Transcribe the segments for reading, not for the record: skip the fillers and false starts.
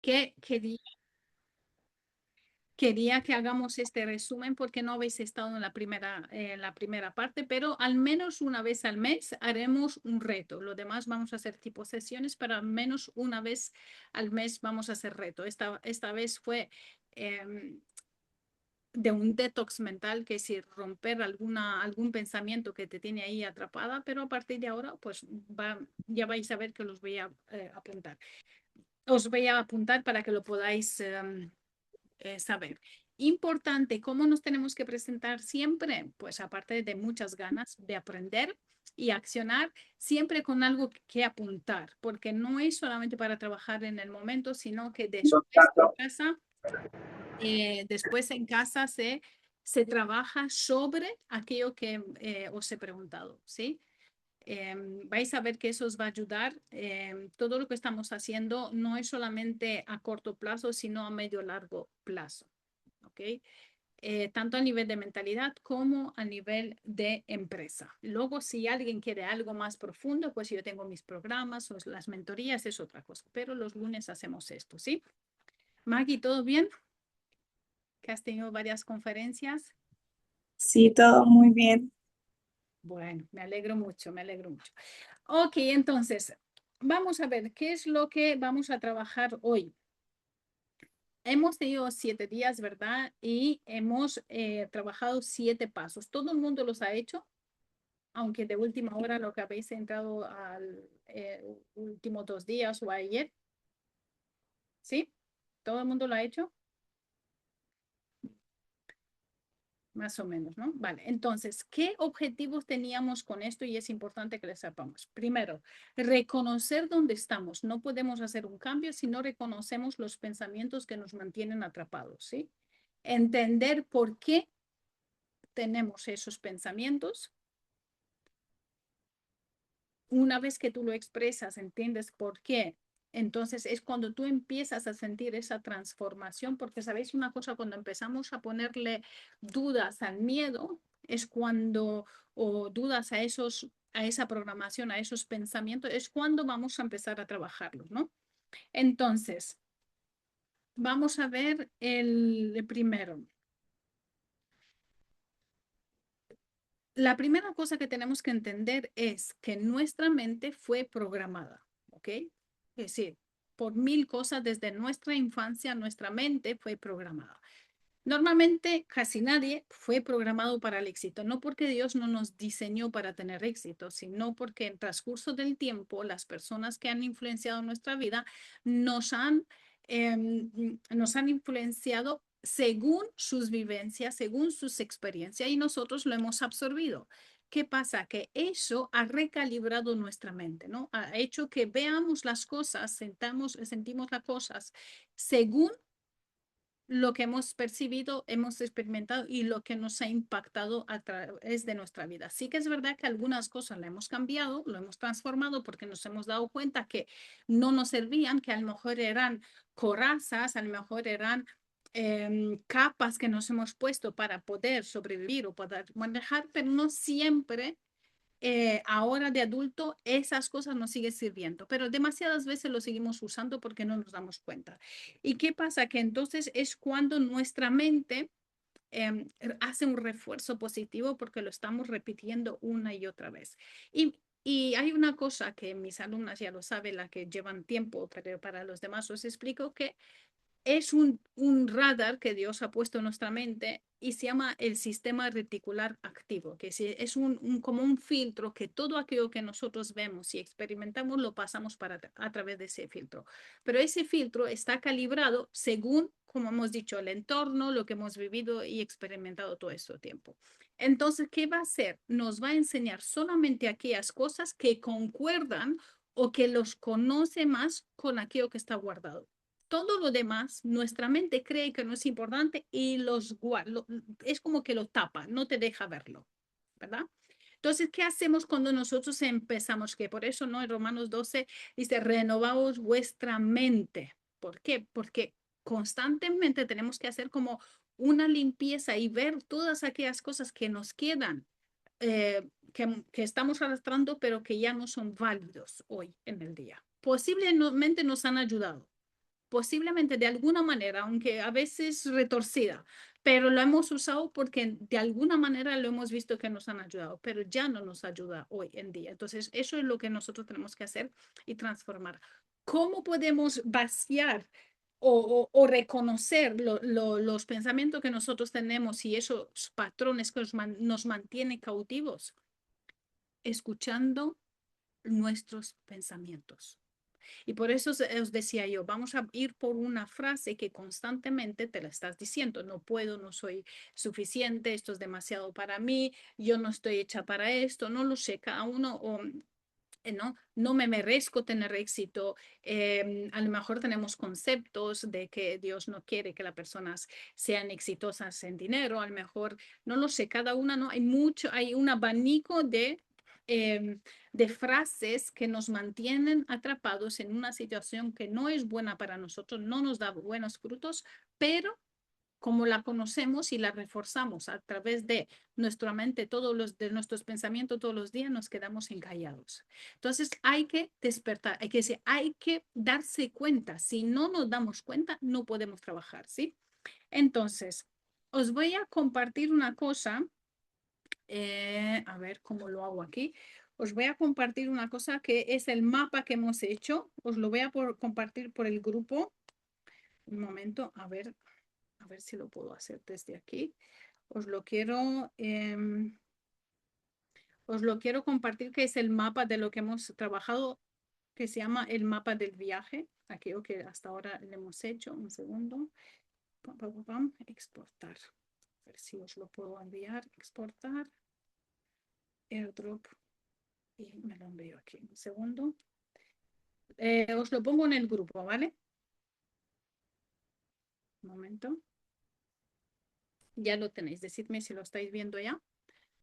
que quería que hagamos este resumen porque no habéis estado en la primera parte, pero al menos una vez al mes haremos un reto. Lo demás vamos a hacer tipo sesiones, pero al menos una vez al mes vamos a hacer reto. Esta vez fue de un detox mental, que es decir, romper algún pensamiento que te tiene ahí atrapada, pero a partir de ahora, pues ya vais a ver que los voy a apuntar. Os voy a apuntar para que lo podáis saber. Importante, ¿cómo nos tenemos que presentar siempre? Pues aparte de muchas ganas de aprender y accionar, siempre con algo que apuntar, porque no es solamente para trabajar en el momento, sino que después en casa se trabaja sobre aquello que os he preguntado, ¿sí? Vais a ver que eso os va a ayudar. Todo lo que estamos haciendo no es solamente a corto plazo, sino a medio largo plazo. ¿Ok? Tanto a nivel de mentalidad como a nivel de empresa. Luego, si alguien quiere algo más profundo, pues yo tengo mis programas o las mentorías, es otra cosa. Pero los lunes hacemos esto, ¿sí? Maggie, ¿todo bien? Que has tenido varias conferencias. Sí, todo muy bien. Bueno, me alegro mucho, me alegro mucho. Ok, entonces, vamos a ver qué es lo que vamos a trabajar hoy. Hemos tenido 7 días, ¿verdad? Y hemos trabajado 7 pasos. Todo el mundo los ha hecho, aunque de última hora lo que habéis entrado al último 2 días o ayer, ¿sí? ¿Todo el mundo lo ha hecho? Más o menos, ¿no? Vale, entonces, ¿qué objetivos teníamos con esto? Y es importante que lo sepamos. Primero, reconocer dónde estamos. No podemos hacer un cambio si no reconocemos los pensamientos que nos mantienen atrapados, ¿sí? Entender por qué tenemos esos pensamientos. Una vez que tú lo expresas, entiendes por qué. Entonces es cuando tú empiezas a sentir esa transformación, porque sabéis una cosa, cuando empezamos a ponerle dudas al miedo, es cuando, o dudas a esa programación, a esos pensamientos, es cuando vamos a empezar a trabajarlos, ¿no? Entonces, vamos a ver el primero. La primera cosa que tenemos que entender es que nuestra mente fue programada, ¿ok? Es decir, por mil cosas desde nuestra infancia, nuestra mente fue programada. Normalmente casi nadie fue programado para el éxito, no porque Dios no nos diseñó para tener éxito, sino porque en transcurso del tiempo las personas que han influenciado nuestra vida nos han, nos han influenciado según sus vivencias, según sus experiencias y nosotros lo hemos absorbido. ¿Qué pasa? Que eso ha recalibrado nuestra mente, ¿no? Ha hecho que veamos las cosas, sentimos las cosas según lo que hemos percibido, hemos experimentado y lo que nos ha impactado a través de nuestra vida. Sí que es verdad que algunas cosas la hemos cambiado, lo hemos transformado porque nos hemos dado cuenta que no nos servían, que a lo mejor eran corazas, a lo mejor eran capas que nos hemos puesto para poder sobrevivir o poder manejar, pero no siempre ahora de adulto esas cosas nos siguen sirviendo, pero demasiadas veces lo seguimos usando porque no nos damos cuenta. ¿Y qué pasa? Que entonces es cuando nuestra mente hace un refuerzo positivo porque lo estamos repitiendo una y otra vez. Y hay una cosa que mis alumnas ya lo saben, la que llevan tiempo, pero para los demás os explico que es un radar que Dios ha puesto en nuestra mente y se llama el sistema reticular activo, que es como un filtro que todo aquello que nosotros vemos y experimentamos lo pasamos a través de ese filtro. Pero ese filtro está calibrado según, como hemos dicho, el entorno, lo que hemos vivido y experimentado todo este tiempo. Entonces, ¿qué va a hacer? Nos va a enseñar solamente aquellas cosas que concuerdan o que los conoce más con aquello que está guardado. Todo lo demás, nuestra mente cree que no es importante y es como que lo tapa, no te deja verlo, ¿verdad? Entonces, ¿qué hacemos cuando nosotros empezamos? Que por eso, ¿no? En Romanos 12 dice, renovaos vuestra mente. ¿Por qué? Porque constantemente tenemos que hacer como una limpieza y ver todas aquellas cosas que nos quedan, que estamos arrastrando, pero que ya no son válidos hoy en el día. Posiblemente nos han ayudado, posiblemente de alguna manera, aunque a veces retorcida, pero lo hemos usado porque de alguna manera lo hemos visto que nos han ayudado, pero ya no nos ayuda hoy en día. Entonces, eso es lo que nosotros tenemos que hacer y transformar. ¿Cómo podemos vaciar o reconocer los pensamientos que nosotros tenemos y esos patrones que nos mantienen cautivos? Escuchando nuestros pensamientos. Y por eso os decía yo, vamos a ir por una frase que constantemente te la estás diciendo. No puedo, no soy suficiente, esto es demasiado para mí, yo no estoy hecha para esto, no lo sé, cada uno o no me merezco tener éxito. A lo mejor tenemos conceptos de que Dios no quiere que las personas sean exitosas en dinero, a lo mejor, no lo sé, cada una, ¿no? Hay un abanico eh, de frases que nos mantienen atrapados en una situación que no es buena para nosotros, no nos da buenos frutos, pero como la conocemos y la reforzamos a través de nuestra mente, de nuestros pensamientos todos los días, nos quedamos encallados. Entonces hay que despertar, hay que darse cuenta. Si no nos damos cuenta, no podemos trabajar, ¿sí? Entonces, os voy a compartir una cosa, a ver cómo lo hago aquí. Os voy a compartir una cosa que es el mapa que hemos hecho. Os lo voy a compartir por el grupo. Un momento, a ver si lo puedo hacer desde aquí. Os lo quiero, os lo quiero compartir, que es el mapa de lo que hemos trabajado, que se llama el mapa del viaje, aquello que hasta ahora le hemos hecho. Un segundo. Pam, pam, pam, exportar. A ver si os lo puedo enviar. Exportar. AirDrop. Y me lo envío aquí. Un segundo. Os lo pongo en el grupo, ¿vale? Un momento. Ya lo tenéis. Decidme si lo estáis viendo ya.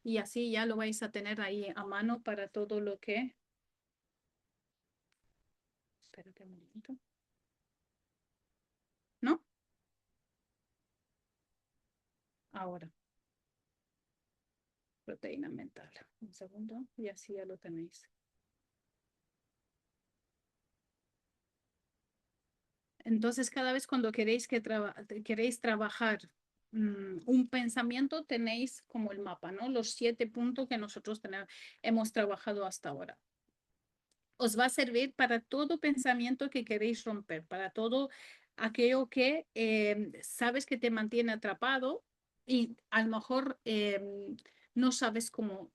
Y así ya lo vais a tener ahí a mano para todo lo que... Espérate un momento. ¿No? Ahora. Proteína mental. Un segundo. Y así ya lo tenéis. Entonces, cada vez cuando queréis trabajar un pensamiento, tenéis como el mapa, ¿no? Los 7 puntos que nosotros hemos trabajado hasta ahora. Os va a servir para todo pensamiento que queréis romper, para todo aquello que sabes que te mantiene atrapado y a lo mejor no sabes cómo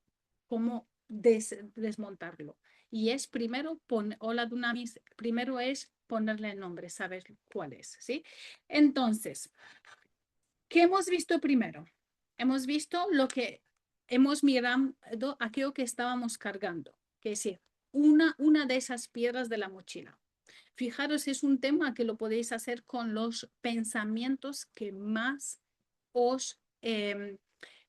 desmontarlo. Y es primero, hola Dunamis, primero es ponerle el nombre, saber cuál es, ¿sí? Entonces, ¿qué hemos visto primero? Hemos visto lo que hemos mirado, aquello que estábamos cargando, que es decir, una de esas piedras de la mochila. Fijaros, es un tema que lo podéis hacer con los pensamientos os, eh,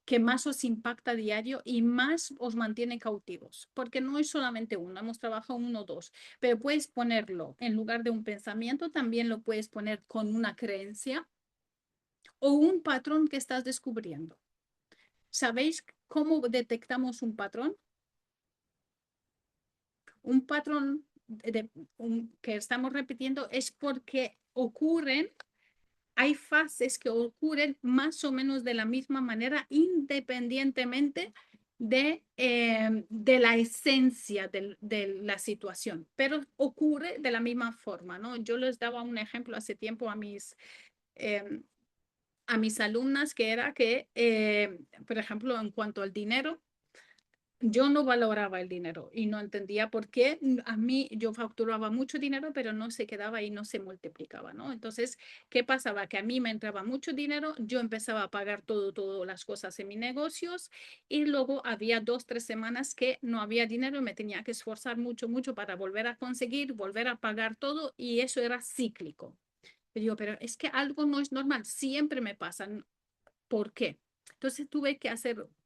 que más os impacta a diario y más os mantiene cautivos, porque no es solamente uno, hemos trabajado uno o dos, pero puedes ponerlo en lugar de un pensamiento, también lo puedes poner con una creencia o un patrón que estás descubriendo. ¿Sabéis cómo detectamos un patrón? Un patrón que estamos repitiendo es porque hay fases que ocurren más o menos de la misma manera, independientemente de la esencia de la situación, pero ocurre de la misma forma, ¿no? Yo les daba un ejemplo hace tiempo eh, a mis alumnas que era que, por ejemplo, en cuanto al dinero, yo no valoraba el dinero y no entendía por qué a mí yo facturaba mucho dinero, pero no se quedaba y no se multiplicaba, ¿no? Entonces, ¿qué pasaba? Que a mí me entraba mucho dinero, yo empezaba a pagar todas las cosas en mis negocios y luego había 2, 3 semanas que no había dinero y me tenía que esforzar mucho, mucho para volver a conseguir, volver a pagar todo y eso era cíclico. Yo digo, pero es que algo no es normal, siempre me pasa. ¿Por qué? Entonces tuve que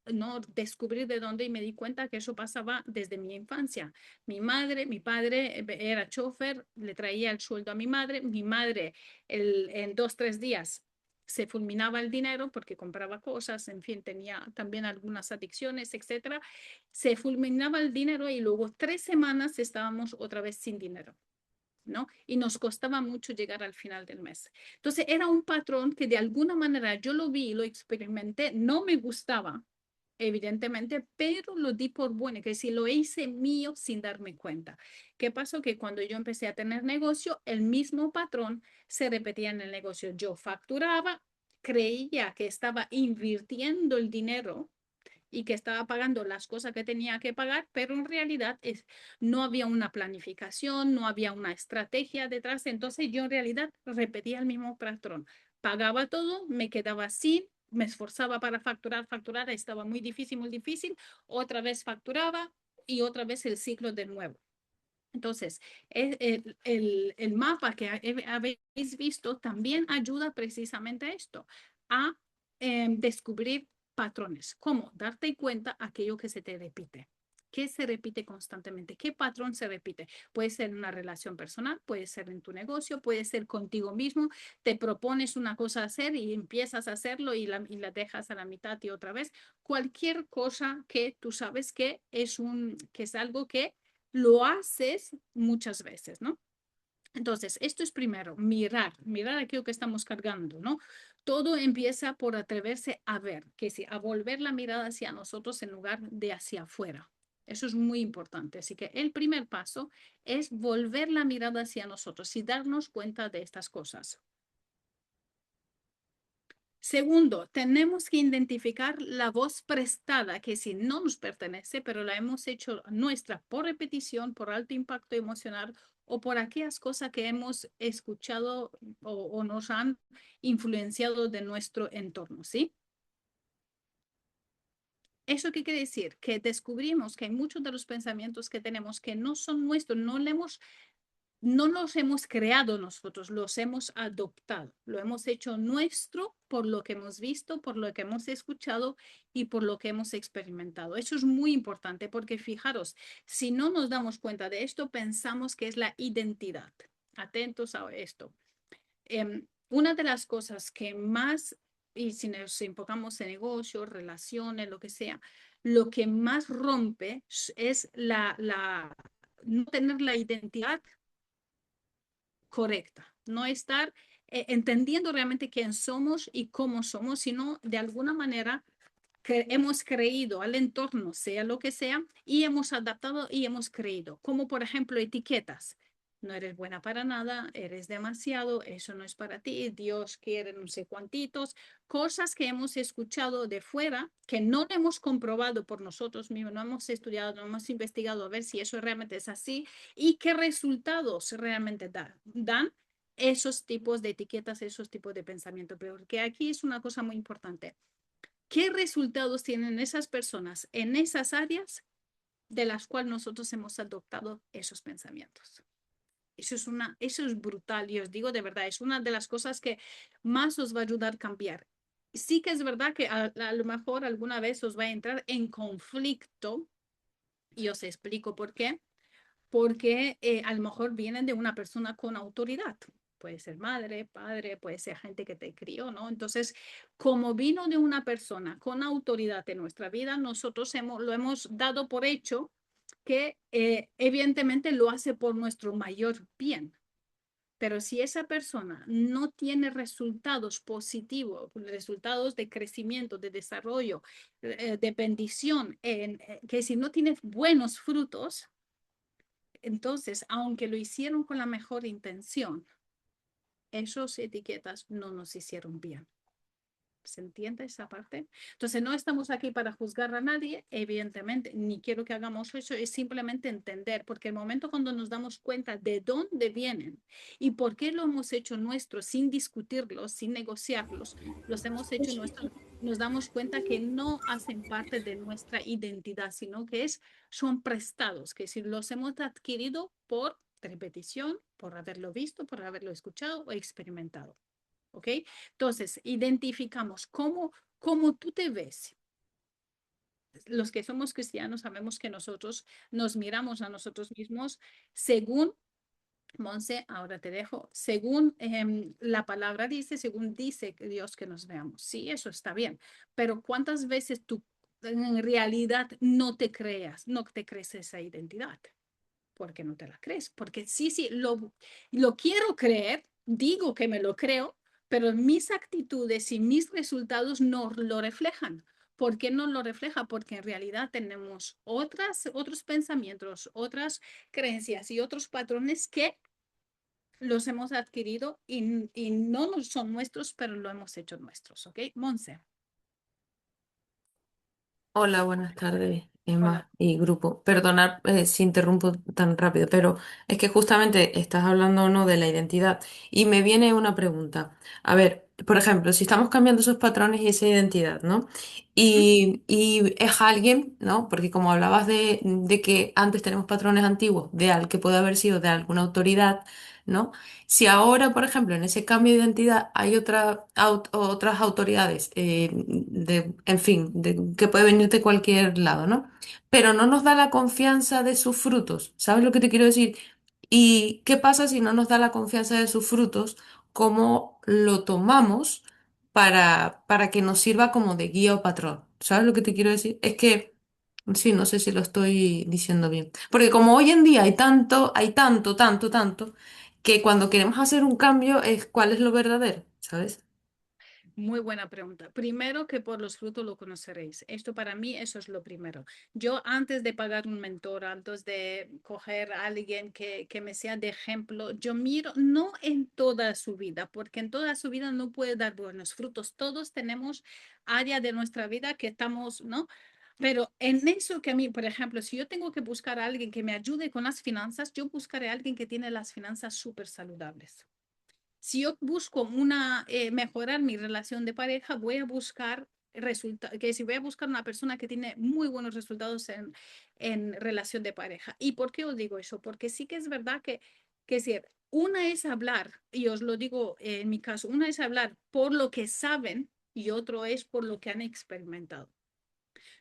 no descubrir de dónde y me di cuenta que eso pasaba desde mi infancia. Mi padre era chofer, le traía el sueldo a mi madre en 2, 3 días se fulminaba el dinero porque compraba cosas, en fin, tenía también algunas adicciones, etcétera. Se fulminaba el dinero y luego 3 semanas estábamos otra vez sin dinero. ¿no? Y nos costaba mucho llegar al final del mes. Entonces era un patrón que de alguna manera yo lo vi, lo experimenté, no me gustaba, evidentemente, pero lo di por bueno, que si lo hice mío sin darme cuenta. ¿Qué pasó? Que cuando yo empecé a tener negocio, el mismo patrón se repetía en el negocio. Yo facturaba, creía que estaba invirtiendo el dinero y que estaba pagando las cosas que tenía que pagar, pero en realidad no había una planificación, no había una estrategia detrás. Entonces yo en realidad repetía el mismo patrón. Pagaba todo, me quedaba sin, me esforzaba para facturar, estaba muy difícil, otra vez facturaba y otra vez el ciclo de nuevo. Entonces, el mapa que habéis visto también ayuda precisamente a esto, a descubrir patrones. ¿Cómo? Darte cuenta aquello que se te repite. ¿Qué se repite constantemente? ¿Qué patrón se repite? Puede ser en una relación personal, puede ser en tu negocio, puede ser contigo mismo. Te propones una cosa a hacer y empiezas a hacerlo y la dejas a la mitad y otra vez. Cualquier cosa que tú sabes que es algo que lo haces muchas veces, ¿no? Entonces, esto es primero, mirar aquello que estamos cargando, ¿no? Todo empieza por atreverse a ver, que sí, a volver la mirada hacia nosotros en lugar de hacia afuera. Eso es muy importante. Así que el primer paso es volver la mirada hacia nosotros y darnos cuenta de estas cosas. Segundo, tenemos que identificar la voz prestada, que si no nos pertenece, pero la hemos hecho nuestra por repetición, por alto impacto emocional o por aquellas cosas que hemos escuchado o nos han influenciado de nuestro entorno, ¿sí? ¿Eso qué quiere decir? Que descubrimos que hay muchos de los pensamientos que tenemos que no son nuestros, no los hemos creado nosotros, los hemos adoptado, lo hemos hecho nuestro por lo que hemos visto, por lo que hemos escuchado y por lo que hemos experimentado. Eso es muy importante porque fijaros, si no nos damos cuenta de esto, pensamos que es la identidad. Atentos a esto. Una de las cosas que más, y si nos enfocamos en negocios, relaciones, lo que sea, lo que más rompe es no tener la identidad correcta, no estar entendiendo realmente quién somos y cómo somos, sino de alguna manera que hemos creído al entorno, sea lo que sea, y hemos adaptado y hemos creído, como por ejemplo etiquetas. No eres buena para nada, eres demasiado, eso no es para ti, Dios quiere no sé cuantitos, cosas que hemos escuchado de fuera, que no hemos comprobado por nosotros mismos, no hemos estudiado, no hemos investigado a ver si eso realmente es así y qué resultados realmente dan esos tipos de etiquetas, esos tipos de pensamiento. Porque aquí es una cosa muy importante. ¿Qué resultados tienen esas personas en esas áreas de las cuales nosotros hemos adoptado esos pensamientos? Eso es brutal y os digo de verdad, es una de las cosas que más os va a ayudar a cambiar. Sí que es verdad que a lo mejor alguna vez os va a entrar en conflicto y os explico por qué. Porque a lo mejor vienen de una persona con autoridad. Puede ser madre, padre, puede ser gente que te crió, ¿no? Entonces, como vino de una persona con autoridad en nuestra vida, nosotros lo hemos dado por hecho que evidentemente lo hace por nuestro mayor bien. Pero si esa persona no tiene resultados positivos, resultados de crecimiento, de desarrollo, de bendición, que si no tiene buenos frutos, entonces, aunque lo hicieron con la mejor intención, esas etiquetas no nos hicieron bien. ¿Se entiende esa parte? Entonces, no estamos aquí para juzgar a nadie, evidentemente, ni quiero que hagamos eso, es simplemente entender, porque el momento cuando nos damos cuenta de dónde vienen y por qué lo hemos hecho nuestro sin discutirlos, sin negociarlos, los hemos hecho nuestros, nos damos cuenta que no hacen parte de nuestra identidad, sino que son prestados, que si los hemos adquirido por repetición, por haberlo visto, por haberlo escuchado o experimentado. ¿Ok? Entonces, identificamos cómo tú te ves. Los que somos cristianos sabemos que nosotros nos miramos a nosotros mismos según, Monse, ahora te dejo, según la palabra dice, según dice Dios que nos veamos. Sí, eso está bien, pero ¿cuántas veces tú en realidad no te crees esa identidad? porque no te la crees. Porque sí, sí, lo quiero creer, digo que me lo creo, pero mis actitudes y mis resultados no lo reflejan. ¿Por qué no lo refleja? Porque en realidad tenemos otros pensamientos, otras creencias y otros patrones que los hemos adquirido y no son nuestros, pero lo hemos hecho nuestros, ¿ok? Monse, Hola, buenas tardes, hola. Emma y grupo. Perdonad si interrumpo tan rápido, pero es que justamente estás hablando no de la identidad y me viene una pregunta. A ver, por ejemplo, si estamos cambiando esos patrones y esa identidad, ¿no? Ujú. Y es alguien, ¿no? Porque como hablabas de que antes tenemos patrones antiguos, de al que puede haber sido de alguna autoridad, ¿no? Si ahora, por ejemplo, en ese cambio de identidad hay otras autoridades, en fin, que puede venir de cualquier lado, ¿no? Pero no nos da la confianza de sus frutos, ¿sabes lo que te quiero decir? ¿Y qué pasa si no nos da la confianza de sus frutos? ¿Cómo lo tomamos para que nos sirva como de guía o patrón? ¿Sabes lo que te quiero decir? Es que, sí, no sé si lo estoy diciendo bien. Porque como hoy en día hay tanto, que cuando queremos hacer un cambio es cuál es lo verdadero, ¿sabes? Muy buena pregunta. Primero que por los frutos lo conoceréis. Esto para mí, eso es lo primero. Yo antes de pagar un mentor, antes de coger a alguien que me sea de ejemplo, yo miro no en toda su vida, porque en toda su vida no puede dar buenos frutos. Todos tenemos área de nuestra vida que estamos, ¿no? Pero en eso que a mí, por ejemplo, si yo tengo que buscar a alguien que me ayude con las finanzas, yo buscaré a alguien que tiene las finanzas súper saludables. Si yo busco mejorar mi relación de pareja, voy a buscar que si voy a buscar una persona que tiene muy buenos resultados en relación de pareja. ¿Y por qué os digo eso? Porque sí que es verdad que si una es hablar, y os lo digo en mi caso, una es hablar por lo que saben y otro es por lo que han experimentado.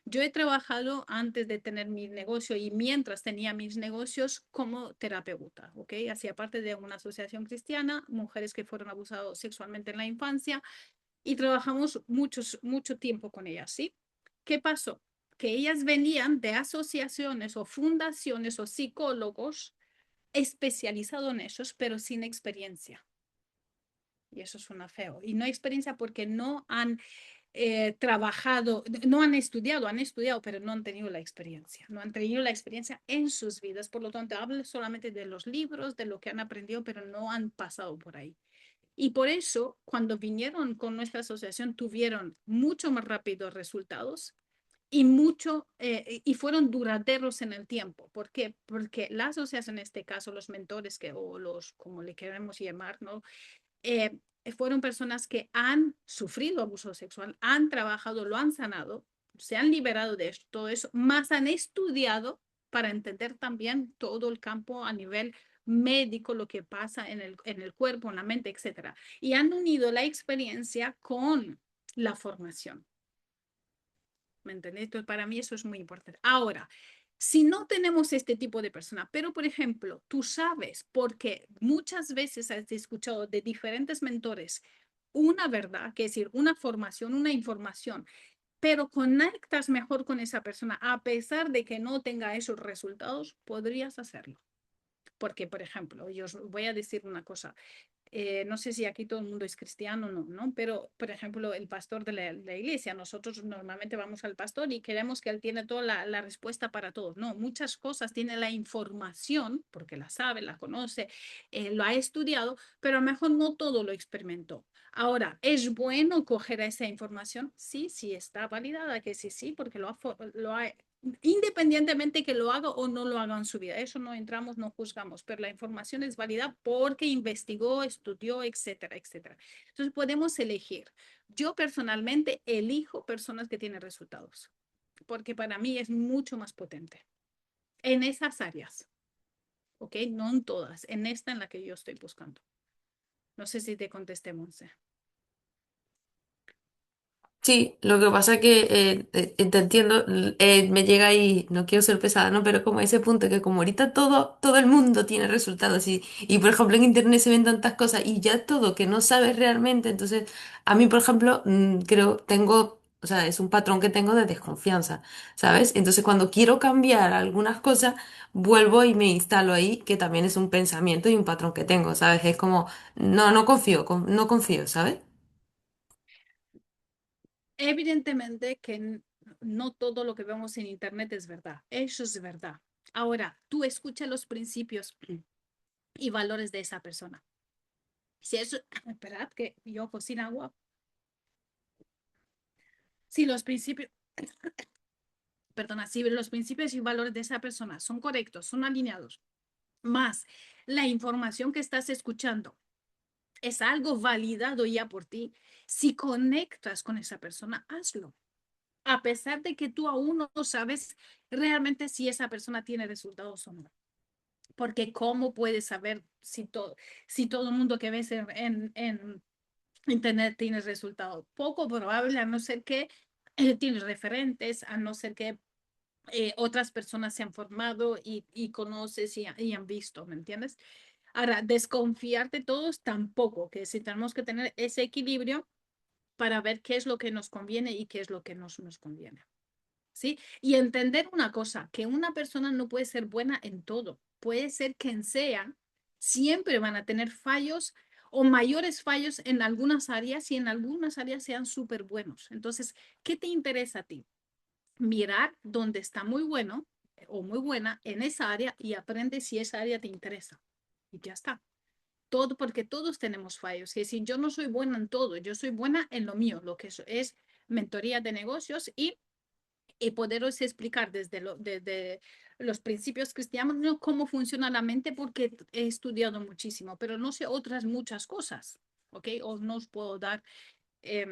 Yo he trabajado antes de tener mi negocio y mientras tenía mis negocios como terapeuta, ¿ok? Hacía parte de una asociación cristiana, mujeres que fueron abusadas sexualmente en la infancia y trabajamos mucho tiempo con ellas, ¿sí? ¿Qué pasó? Que ellas venían de asociaciones o fundaciones o psicólogos especializados en esos, pero sin experiencia. Y eso suena feo. Y no experiencia porque no han trabajado, no han estudiado, pero no han tenido la experiencia, no han tenido la experiencia en sus vidas. Por lo tanto, hablan solamente de los libros, de lo que han aprendido, pero no han pasado por ahí. Y por eso, cuando vinieron con nuestra asociación, tuvieron mucho más rápido resultados y fueron duraderos en el tiempo. ¿Por qué? Porque la asociación, en este caso, los mentores o los, como le queremos llamar, ¿no? eh, fueron personas que han sufrido abuso sexual, han trabajado, lo han sanado, se han liberado de esto, todo eso, más han estudiado para entender también todo el campo a nivel médico, lo que pasa en el cuerpo, en la mente, etcétera. Y han unido la experiencia con la formación. ¿Me entendés? Entonces, para mí eso es muy importante. Ahora, si no tenemos este tipo de persona, pero por ejemplo, tú sabes, porque muchas veces has escuchado de diferentes mentores una verdad, que es decir, una formación, una información, pero conectas mejor con esa persona, a pesar de que no tenga esos resultados, podrías hacerlo. Porque, por ejemplo, yo os voy a decir una cosa, no sé si aquí todo el mundo es cristiano o no, ¿no? Pero, por ejemplo, el pastor de la iglesia, nosotros normalmente vamos al pastor y queremos que él tiene toda la respuesta para todo. No, muchas cosas tiene la información, porque la sabe, la conoce, lo ha estudiado, pero a lo mejor no todo lo experimentó. Ahora, ¿es bueno coger esa información? Sí, sí está validada, que sí, sí, porque independientemente que lo haga o no lo haga en su vida. Eso no entramos, no juzgamos, pero la información es válida porque investigó, estudió, etcétera, etcétera. Entonces podemos elegir. Yo personalmente elijo personas que tienen resultados, porque para mí es mucho más potente en esas áreas, ¿ok? No en todas, en esta en la que yo estoy buscando. No sé si te contesté, Monse. Sí, lo que pasa es que te entiendo, me llega ahí, no quiero ser pesada, ¿no? Pero como ese punto que como ahorita todo el mundo tiene resultados y por ejemplo en internet se ven tantas cosas y ya todo que no sabes realmente, entonces a mí por ejemplo creo, tengo O sea, es un patrón que tengo de desconfianza, ¿sabes? Entonces, cuando quiero cambiar algunas cosas, vuelvo y me instalo ahí, que también es un pensamiento y un patrón que tengo, ¿sabes? Es como, no, no confío, no confío, ¿sabes? Evidentemente que no todo lo que vemos en Internet es verdad. Eso es verdad. Ahora, tú escucha los principios y valores de esa persona. Si eso, esperad que yo cocino agua. Si los principios, perdona, si los principios y valores de esa persona son correctos, son alineados, más la información que estás escuchando es algo validado ya por ti, si conectas con esa persona, hazlo. A pesar de que tú aún no sabes realmente si esa persona tiene resultados o no. Porque ¿cómo puedes saber si todo el mundo que ves en Internet tiene resultados? Poco probable, a no ser que tienes referentes, a no ser que otras personas se han formado y conoces y han visto, ¿me entiendes? Ahora, desconfiar de todos tampoco, que si tenemos que tener ese equilibrio para ver qué es lo que nos conviene y qué es lo que nos conviene. ¿Sí? Y entender una cosa, que una persona no puede ser buena en todo. Puede ser quien sea, siempre van a tener fallos o mayores fallos en algunas áreas y en algunas áreas sean súper buenos. Entonces, ¿qué te interesa a ti? Mirar dónde está muy bueno o muy buena en esa área y aprende si esa área te interesa. Y ya está. Todo, porque todos tenemos fallos. Es decir, yo no soy buena en todo, yo soy buena en lo mío, lo que es mentoría de negocios y poderos explicar desde los principios cristianos, ¿no? Cómo funciona la mente, porque he estudiado muchísimo, pero no sé otras muchas cosas, ¿ok? O no os puedo dar eh,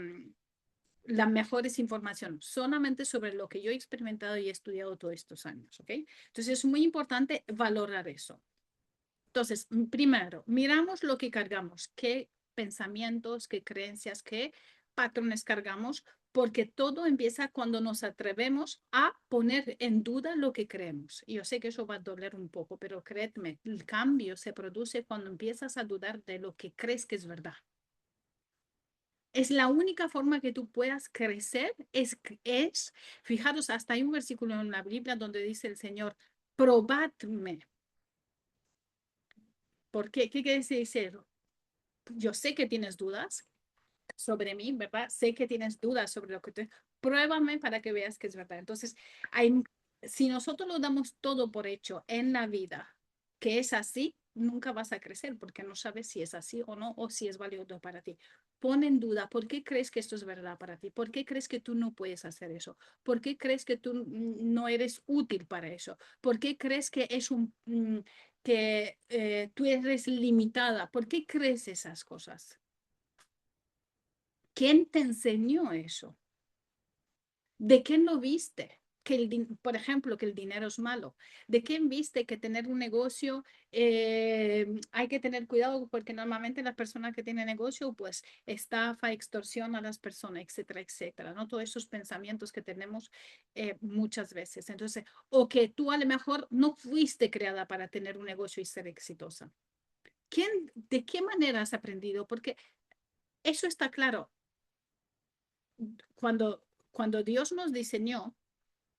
las mejores informaciones, solamente sobre lo que yo he experimentado y he estudiado todos estos años, ¿ok? Entonces es muy importante valorar eso. Entonces, primero, miramos lo que cargamos, qué pensamientos, qué creencias, qué patrones cargamos, porque todo empieza cuando nos atrevemos a poner en duda lo que creemos. Y yo sé que eso va a doler un poco, pero créeme, el cambio se produce cuando empiezas a dudar de lo que crees que es verdad. Es la única forma que tú puedas crecer, fijaros, hasta hay un versículo en la Biblia donde dice el Señor, probadme. ¿Por qué? ¿Qué quiere decir? Yo sé que tienes dudas sobre mí, ¿verdad? Sé que tienes dudas sobre lo que te... Pruébame para que veas que es verdad. Entonces, si nosotros lo damos todo por hecho en la vida, que es así, nunca vas a crecer porque no sabes si es así o no, o si es valioso para ti. Pon en duda, ¿por qué crees que esto es verdad para ti? ¿Por qué crees que tú no puedes hacer eso? ¿Por qué crees que tú no eres útil para eso? ¿Por qué crees que tú eres limitada? ¿Por qué crees esas cosas? ¿Quién te enseñó eso? ¿De quién lo viste? Por ejemplo, que el dinero es malo. ¿De quién viste que tener un negocio hay que tener cuidado porque normalmente la persona que tiene negocio pues estafa, extorsiona a las personas, etcétera, etcétera, ¿no? Todos esos pensamientos que tenemos muchas veces. Entonces, o que tú a lo mejor no fuiste creada para tener un negocio y ser exitosa. ¿De qué manera has aprendido? Porque eso está claro. Cuando Dios nos diseñó,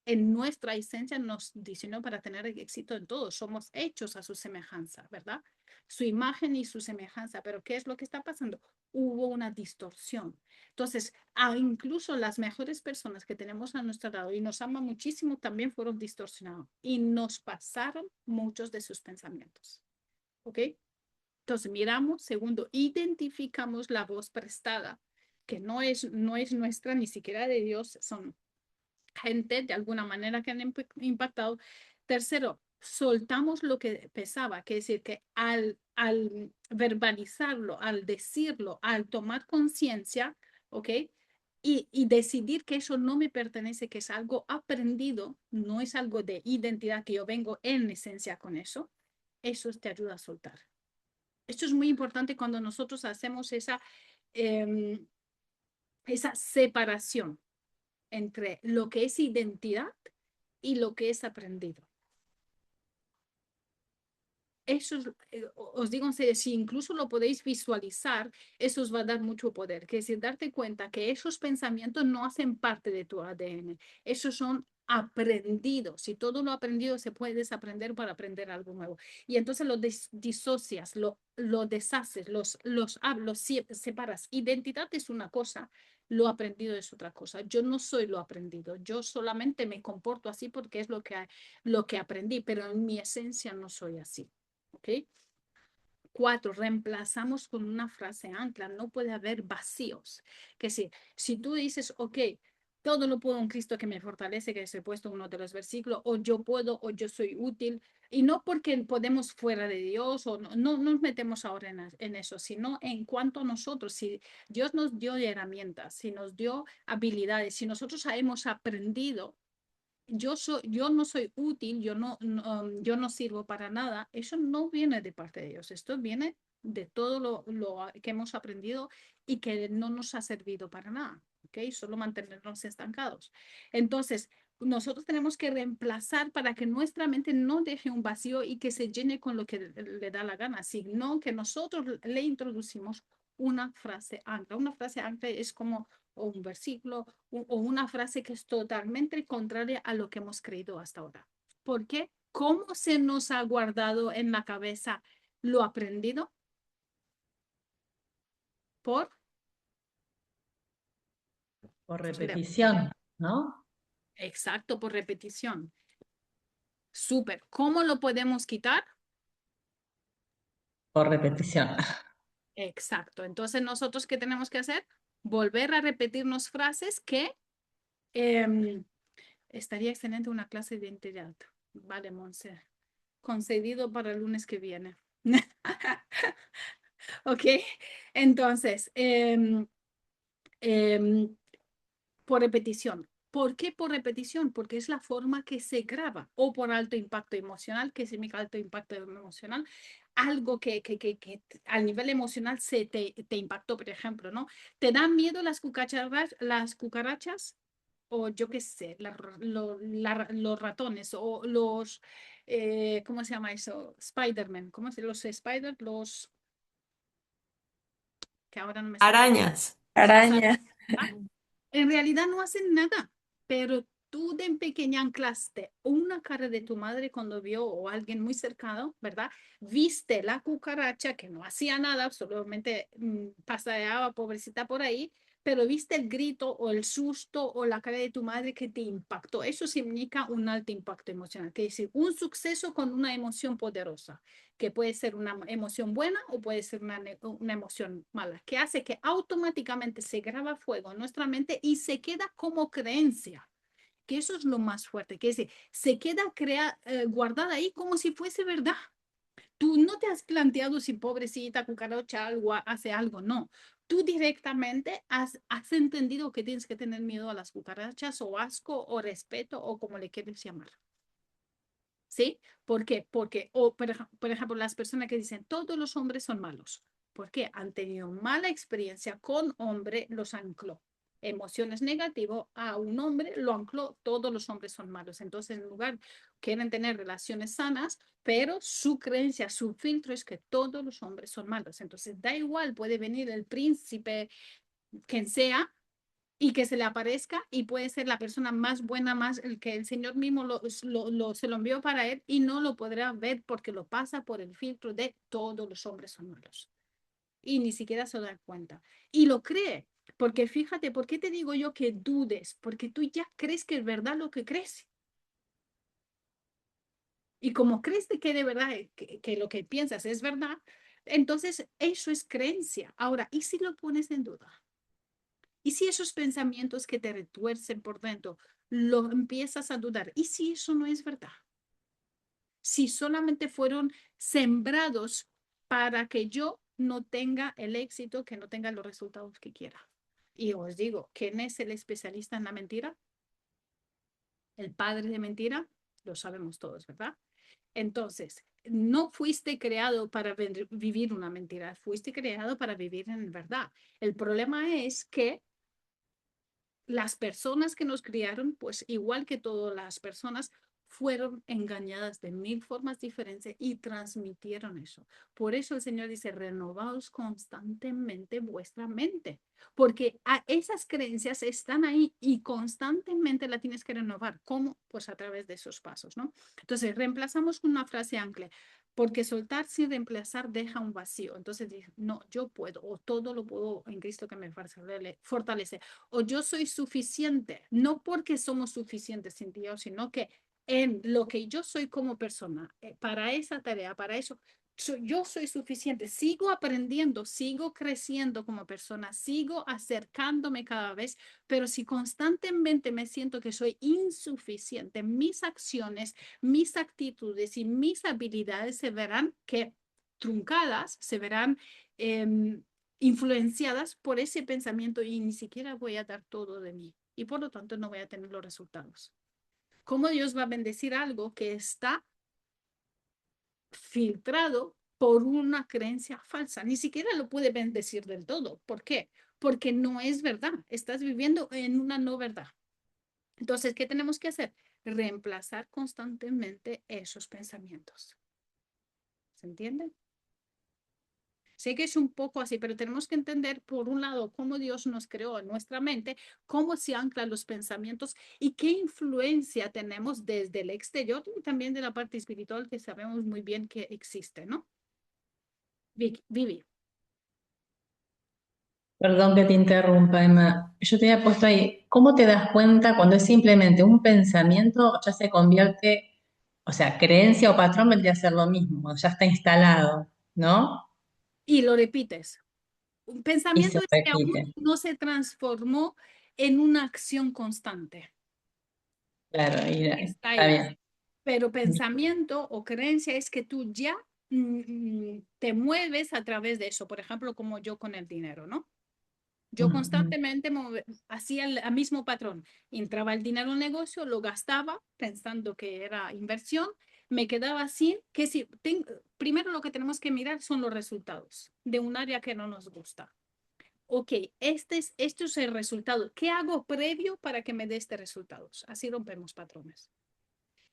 en nuestra esencia nos diseñó para tener éxito en todo. Somos hechos a su semejanza, ¿verdad? Su imagen y su semejanza. Pero ¿qué es lo que está pasando? Hubo una distorsión. Entonces, incluso las mejores personas que tenemos a nuestro lado y nos aman muchísimo también fueron distorsionados y nos pasaron muchos de sus pensamientos. ¿Ok? Entonces, miramos, segundo, identificamos la voz prestada, que no es nuestra, ni siquiera de Dios, son gente de alguna manera que han impactado. Tercero, soltamos lo que pesaba, que es decir, que al verbalizarlo, al decirlo, al tomar conciencia, ¿ok? Y decidir que eso no me pertenece, que es algo aprendido, no es algo de identidad, que yo vengo en esencia con eso te ayuda a soltar. Esto es muy importante cuando nosotros hacemos em, esa separación entre lo que es identidad y lo que es aprendido. Eso es, os digo en serio, si incluso lo podéis visualizar, eso os va a dar mucho poder. Que es decir, darte cuenta que esos pensamientos no hacen parte de tu ADN, esos son aprendidos y todo lo aprendido se puede desaprender para aprender algo nuevo. Y entonces lo disocias, lo deshaces, los separas. Identidad es una cosa, lo aprendido es otra cosa. Yo no soy lo aprendido, yo solamente me comporto así porque es lo que aprendí, pero en mi esencia no soy así. ¿Ok? 4, reemplazamos con una frase ancla. No puede haber vacíos. Que si tú dices, ok, todo lo puedo en Cristo que me fortalece, que es puesto en uno de los versículos, o yo puedo, o yo soy útil, y no porque podemos fuera de Dios, o no nos metemos ahora en eso, sino en cuanto a nosotros, si Dios nos dio herramientas, si nos dio habilidades, si nosotros hemos aprendido yo no soy útil, yo no sirvo para nada, eso no viene de parte de Dios, esto viene de todo lo que hemos aprendido y que no nos ha servido para nada, ¿ok? Solo mantenernos estancados. Entonces, nosotros tenemos que reemplazar para que nuestra mente no deje un vacío y que se llene con lo que le da la gana, sino que nosotros le introducimos una frase ancla. Una frase ancla es como o un versículo o una frase que es totalmente contraria a lo que hemos creído hasta ahora. ¿Por qué? ¿Cómo se nos ha guardado en la cabeza lo aprendido? Por Por leo. repetición, ¿no? Exacto, por repetición. Súper. ¿Cómo lo podemos quitar? Por repetición. Exacto. Entonces, ¿nosotros qué tenemos que hacer? Volver a repetirnos frases que em, estaría excelente una clase de identidad. Vale, Monse. Concedido para el lunes que viene. Ok, entonces, por repetición. ¿Por qué por repetición? Porque es la forma que se graba o por alto impacto emocional. ¿Qué significa alto impacto emocional? Algo que al nivel emocional te impactó, por ejemplo, ¿no? ¿Te dan miedo las cucarachas? O yo qué sé, los ratones o ¿cómo se llama eso? Spider-Man, ¿cómo se los Spider? Los que ahora no me sale. Arañas. Las arañas. Araña. En realidad no hacen nada, pero tú de pequeña anclaste una cara de tu madre cuando vio o alguien muy cercano, ¿verdad? Viste la cucaracha que no hacía nada, solamente paseaba pobrecita por ahí, pero viste el grito o el susto o la cara de tu madre que te impactó. Eso significa un alto impacto emocional, que es decir, un suceso con una emoción poderosa, que puede ser una emoción buena o puede ser una emoción mala, que hace que automáticamente se graba a fuego en nuestra mente y se queda como creencia, que eso es lo más fuerte, que es decir, se queda guardada ahí como si fuese verdad. Tú no te has planteado si pobrecita cucaracha hace algo, no. Tú directamente has entendido que tienes que tener miedo a las cucarachas o asco o respeto o como le quieres llamar. ¿Sí? ¿Por qué? Porque, por ejemplo, las personas que dicen todos los hombres son malos. ¿Por qué? Han tenido mala experiencia con hombre, los ancló. Emociones negativas a un hombre lo ancló, todos los hombres son malos. Entonces, en lugar, quieren tener relaciones sanas, pero su creencia, su filtro es que todos los hombres son malos. Entonces, da igual, puede venir el príncipe, quien sea, y que se le aparezca y puede ser la persona más buena, más el que el Señor mismo se lo envió para él y no lo podrá ver porque lo pasa por el filtro de todos los hombres son malos y ni siquiera se da cuenta y lo cree. Porque fíjate, ¿por qué te digo yo que dudes? Porque tú ya crees que es verdad lo que crees. Y como crees de verdad, que lo que piensas es verdad, entonces eso es creencia. Ahora, ¿y si lo pones en duda? ¿Y si esos pensamientos que te retuercen por dentro lo empiezas a dudar? ¿Y si eso no es verdad? Si solamente fueron sembrados para que yo no tenga el éxito, que no tenga los resultados que quiera. Y os digo, ¿quién es el especialista en la mentira? El padre de mentira, lo sabemos todos, ¿verdad? Entonces, no fuiste creado para vivir una mentira, fuiste creado para vivir en verdad. El problema es que las personas que nos criaron, pues igual que todas las personas, fueron engañadas de 1000 formas diferentes y transmitieron eso. Por eso el Señor dice, renovaos constantemente vuestra mente, porque esas creencias están ahí y constantemente la tienes que renovar. ¿Cómo? Pues a través de esos pasos, ¿no? Entonces, reemplazamos con una frase ancla, porque soltar sin reemplazar deja un vacío. Entonces, no, yo puedo, o todo lo puedo en Cristo que me fortalece, o yo soy suficiente, no porque somos suficientes sin Dios, sino que en lo que yo soy como persona, para esa tarea, para eso, yo soy suficiente, sigo aprendiendo, sigo creciendo como persona, sigo acercándome cada vez, pero si constantemente me siento que soy insuficiente, mis acciones, mis actitudes y mis habilidades se verán que truncadas, se verán influenciadas por ese pensamiento y ni siquiera voy a dar todo de mí y por lo tanto no voy a tener los resultados. ¿Cómo Dios va a bendecir algo que está filtrado por una creencia falsa? Ni siquiera lo puede bendecir del todo. ¿Por qué? Porque no es verdad. Estás viviendo en una no verdad. Entonces, ¿qué tenemos que hacer? Reemplazar constantemente esos pensamientos. ¿Se entiende? Sé que es un poco así, pero tenemos que entender, por un lado, cómo Dios nos creó en nuestra mente, cómo se anclan los pensamientos y qué influencia tenemos desde el exterior y también de la parte espiritual que sabemos muy bien que existe, ¿no? Vivi. Perdón que te interrumpa, Emma. Yo te había puesto ahí, ¿cómo te das cuenta cuando es simplemente un pensamiento, ya se convierte, o sea, creencia o patrón vendría a ser lo mismo, ya está instalado, ¿no? Y lo repites. Un Y se pensamiento es que aún repite. no se transformó en una acción constante. Claro, Está está ahí. bien. Pero pensamiento o creencia es que tú ya te mueves a través de eso. Por ejemplo, como yo con el dinero, ¿no? Yo Ujú. constantemente hacía el mismo patrón. Entraba el dinero en negocio, lo gastaba pensando que era inversión, me quedaba así, que si primero lo que tenemos que mirar son los resultados de un área que no nos gusta. Ok, esto es el resultado. ¿Qué hago previo para que me dé este resultado? Así rompemos patrones.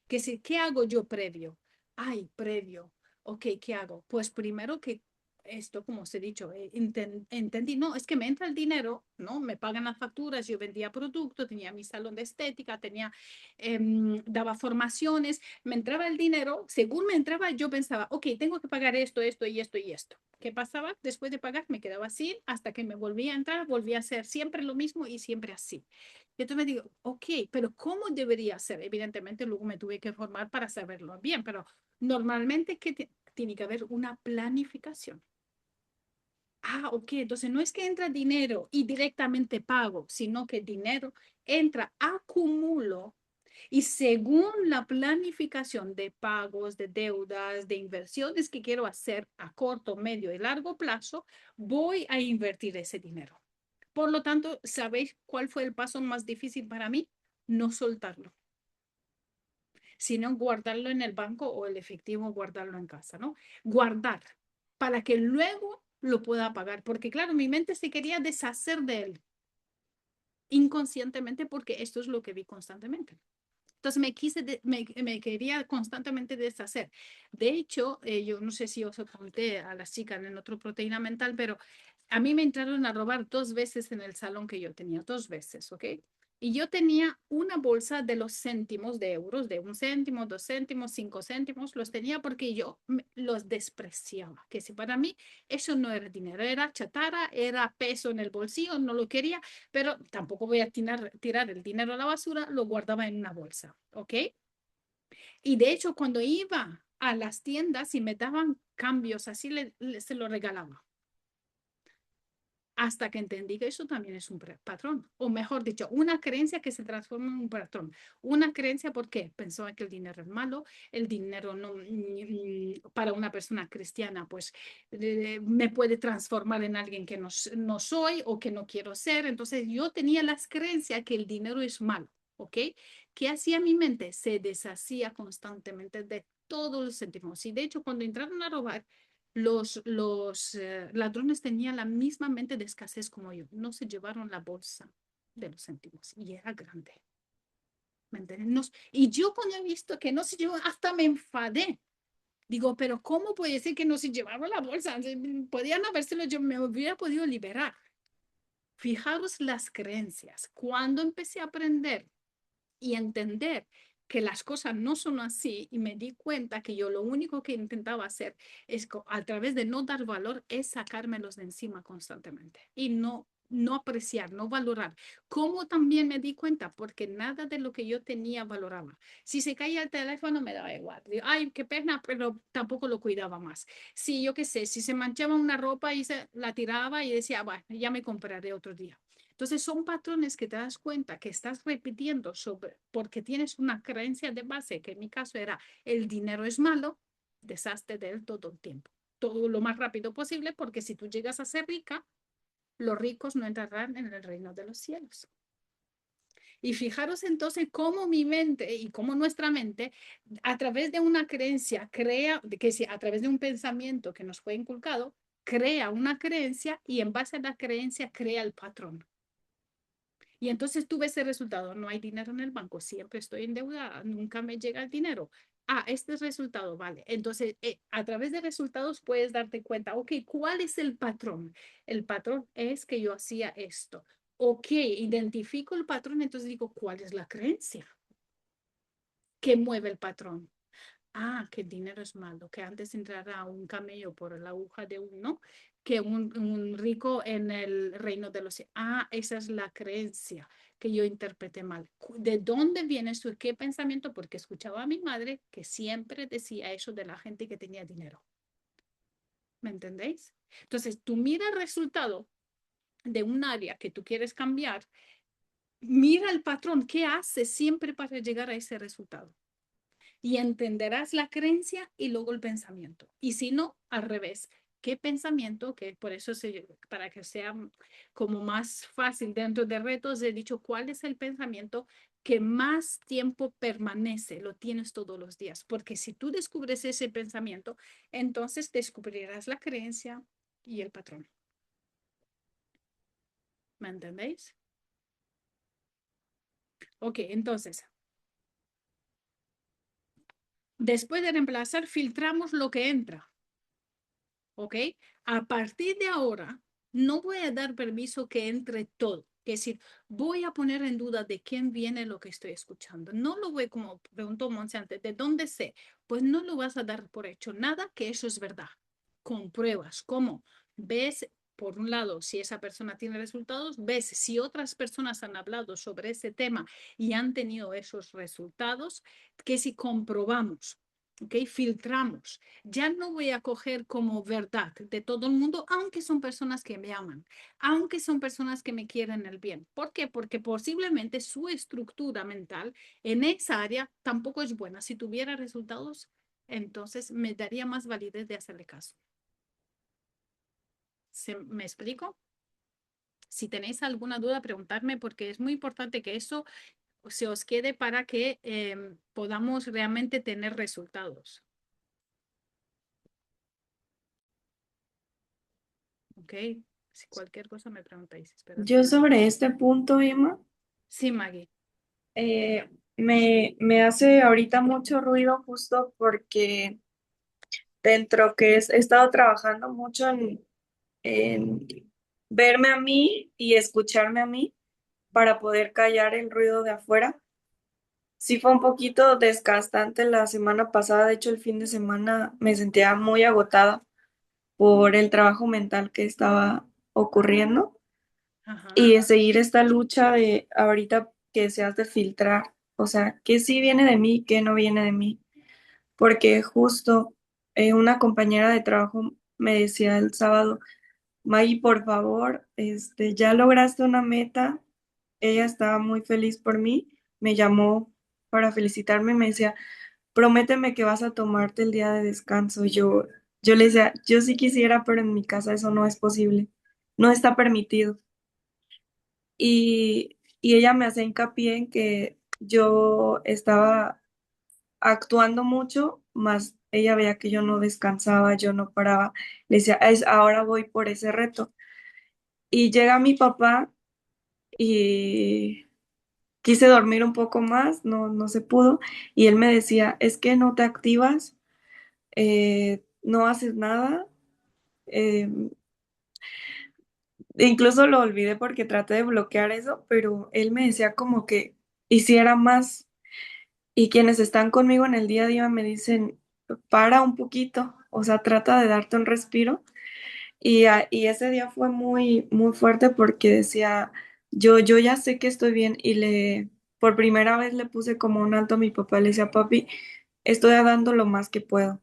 ¿Qué hago yo previo? Ay, previo. Ok, ¿qué hago? Pues primero que esto, como os he dicho, entendí, no, es que me entra el dinero, ¿no? Me pagan las facturas, yo vendía productos, tenía mi salón de estética, daba formaciones, me entraba el dinero, según me entraba, yo pensaba, ok, tengo que pagar esto, esto y esto y esto. ¿Qué pasaba? Después de pagar, me quedaba así hasta que me volvía a entrar, volvía a hacer siempre lo mismo y siempre así. Y entonces me digo, ok, pero ¿cómo debería ser? Evidentemente, luego me tuve que formar para saberlo bien, pero normalmente tiene que haber una planificación. Ah, ok, entonces no es que entra dinero y directamente pago, sino que dinero entra, acumulo y según la planificación de pagos, de deudas, de inversiones que quiero hacer a corto, medio y largo plazo, voy a invertir ese dinero. Por lo tanto, ¿sabéis cuál fue el paso más difícil para mí? No soltarlo, sino guardarlo en el banco o el efectivo, guardarlo en casa, ¿no? Guardar para que luego lo pueda pagar, porque claro, mi mente se quería deshacer de él inconscientemente porque esto es lo que vi constantemente. Entonces me quería constantemente deshacer. De hecho, yo no sé si os conté a las chicas en otro proteína mental, pero a mí me entraron a robar 2 veces en el salón que yo tenía, 2 veces, ¿ok? Y yo tenía una bolsa de los céntimos de euros, de 1 céntimo, 2 céntimos, 5 céntimos, los tenía porque yo los despreciaba, que si para mí eso no era dinero, era chatarra, era peso en el bolsillo, no lo quería, pero tampoco voy a tirar el dinero a la basura, lo guardaba en una bolsa, ¿ok? Y de hecho, cuando iba a las tiendas y me daban cambios, así se lo regalaba. Hasta que entendí que eso también es un patrón, o mejor dicho, una creencia que se transforma en un patrón. Una creencia porque pensaba que el dinero es malo, el dinero no, para una persona cristiana, pues me puede transformar en alguien que no soy o que no quiero ser. Entonces yo tenía las creencias que el dinero es malo, ¿ok? ¿Qué hacía mi mente? Se deshacía constantemente de todos los céntimos. Y de hecho, cuando entraron a robar, los ladrones tenían la misma mente de escasez como yo. No se llevaron la bolsa de los céntimos y era grande. ¿Me entiendes? Y yo cuando he visto que no se llevó, hasta me enfadé. Digo, pero ¿cómo puede ser que no se llevaron la bolsa? Podían habérselo, yo me hubiera podido liberar. Fijaros las creencias. Cuando empecé a aprender y entender que las cosas no son así y me di cuenta que yo lo único que intentaba hacer es a través de no dar valor es sacármelos de encima constantemente y no apreciar, no valorar. Como también me di cuenta, porque nada de lo que yo tenía valoraba. Si se caía el teléfono me daba igual. Digo, ay, qué pena, pero tampoco lo cuidaba más. Si yo qué sé, si se manchaba una ropa y se la tiraba y decía, bueno, ya me compraré otro día. Entonces son patrones que te das cuenta que estás repitiendo porque tienes una creencia de base, que en mi caso era el dinero es malo, deshazte de él todo el tiempo, todo lo más rápido posible, porque si tú llegas a ser rica, los ricos no entrarán en el reino de los cielos. Y fijaros entonces cómo mi mente y cómo nuestra mente, a través de una creencia, a través de un pensamiento que nos fue inculcado, crea una creencia y en base a la creencia crea el patrón. Y entonces tuve ese resultado, no hay dinero en el banco, siempre estoy endeudada, nunca me llega el dinero. Ah, este es el resultado, vale. Entonces, a través de resultados puedes darte cuenta, ok, ¿cuál es el patrón? El patrón es que yo hacía esto. Ok, identifico el patrón, entonces digo, ¿cuál es la creencia que mueve el patrón? Ah, que el dinero es malo, que antes entrara un camello por la aguja de uno, que un rico en el reino de los cielos. Ah, esa es la creencia que yo interpreté mal. ¿De dónde viene eso? ¿Qué pensamiento? Porque escuchaba a mi madre que siempre decía eso de la gente que tenía dinero. ¿Me entendéis? Entonces, tú mira el resultado de un área que tú quieres cambiar, mira el patrón, ¿qué hace siempre para llegar a ese resultado? Y entenderás la creencia y luego el pensamiento. Y si no, al revés. ¿Qué pensamiento? Que por eso, para que sea como más fácil dentro de retos, he dicho cuál es el pensamiento que más tiempo permanece, lo tienes todos los días. Porque si tú descubres ese pensamiento, entonces descubrirás la creencia y el patrón. ¿Me entendéis? Ok, entonces, después de reemplazar, filtramos lo que entra. ¿Ok? A partir de ahora, no voy a dar permiso que entre todo. Es decir, voy a poner en duda de quién viene lo que estoy escuchando. No lo voy, como preguntó Monse antes, ¿de dónde sé? Pues no lo vas a dar por hecho. Nada que eso es verdad. Con pruebas. ¿Cómo? Ves, por un lado, si esa persona tiene resultados, ves si otras personas han hablado sobre ese tema y han tenido esos resultados, que si comprobamos. ¿Ok? Filtramos. Ya no voy a coger como verdad de todo el mundo, aunque son personas que me aman, aunque son personas que me quieren el bien. ¿Por qué? Porque posiblemente su estructura mental en esa área tampoco es buena. Si tuviera resultados, entonces me daría más validez de hacerle caso. ¿Me explico? Si tenéis alguna duda, preguntadme porque es muy importante que eso se os quede para que podamos realmente tener resultados. ¿Ok? Si cualquier cosa me preguntáis. Espera un Yo segundo. sobre este punto, Emma, Sí, Maggie. eh, me hace ahorita mucho ruido justo porque dentro he estado trabajando mucho en verme a mí y escucharme a mí para poder callar el ruido de afuera. Sí fue un poquito desgastante la semana pasada, de hecho el fin de semana me sentía muy agotada por el trabajo mental que estaba ocurriendo Ajá. y de seguir esta lucha de ahorita que se hace filtrar, o sea, qué sí viene de mí, qué no viene de mí, porque justo una compañera de trabajo me decía el sábado, Maggie, por favor, ya lograste una meta. Ella estaba muy feliz por mí, me llamó para felicitarme, me decía, prométeme que vas a tomarte el día de descanso. Yo le decía, yo sí quisiera, pero en mi casa eso no es posible, no está permitido. Y ella me hacía hincapié en que yo estaba actuando mucho, más ella veía que yo no descansaba, yo no paraba. Le decía, ahora voy por ese reto." Y llega mi papá y quise dormir un poco más, no se pudo. Y él me decía, es que no te activas, no haces nada. eh, Incluso lo olvidé porque traté de bloquear eso, pero él me decía como que hiciera más. Y quienes están conmigo en el día a día me dicen, para un poquito, o sea, trata de darte un respiro. Y ese día fue muy fuerte porque decía, yo ya sé que estoy bien por primera vez le puse como un alto a mi papá, le decía, papi, estoy dando lo más que puedo.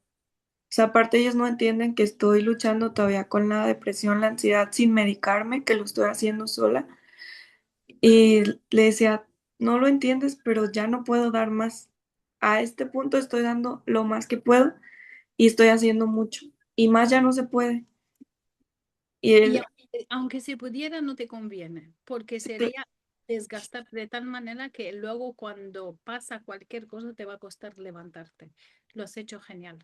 O sea, aparte ellos no entienden que estoy luchando todavía con la depresión, la ansiedad sin medicarme, que lo estoy haciendo sola. Y le decía, no lo entiendes, pero ya no puedo dar más. A este punto estoy dando lo más que puedo y estoy haciendo mucho. Y más ya no se puede. Y Y él, aunque se pudiera, no te conviene, porque sería desgastarte de tal manera que luego cuando pasa cualquier cosa te va a costar levantarte. Lo has hecho genial.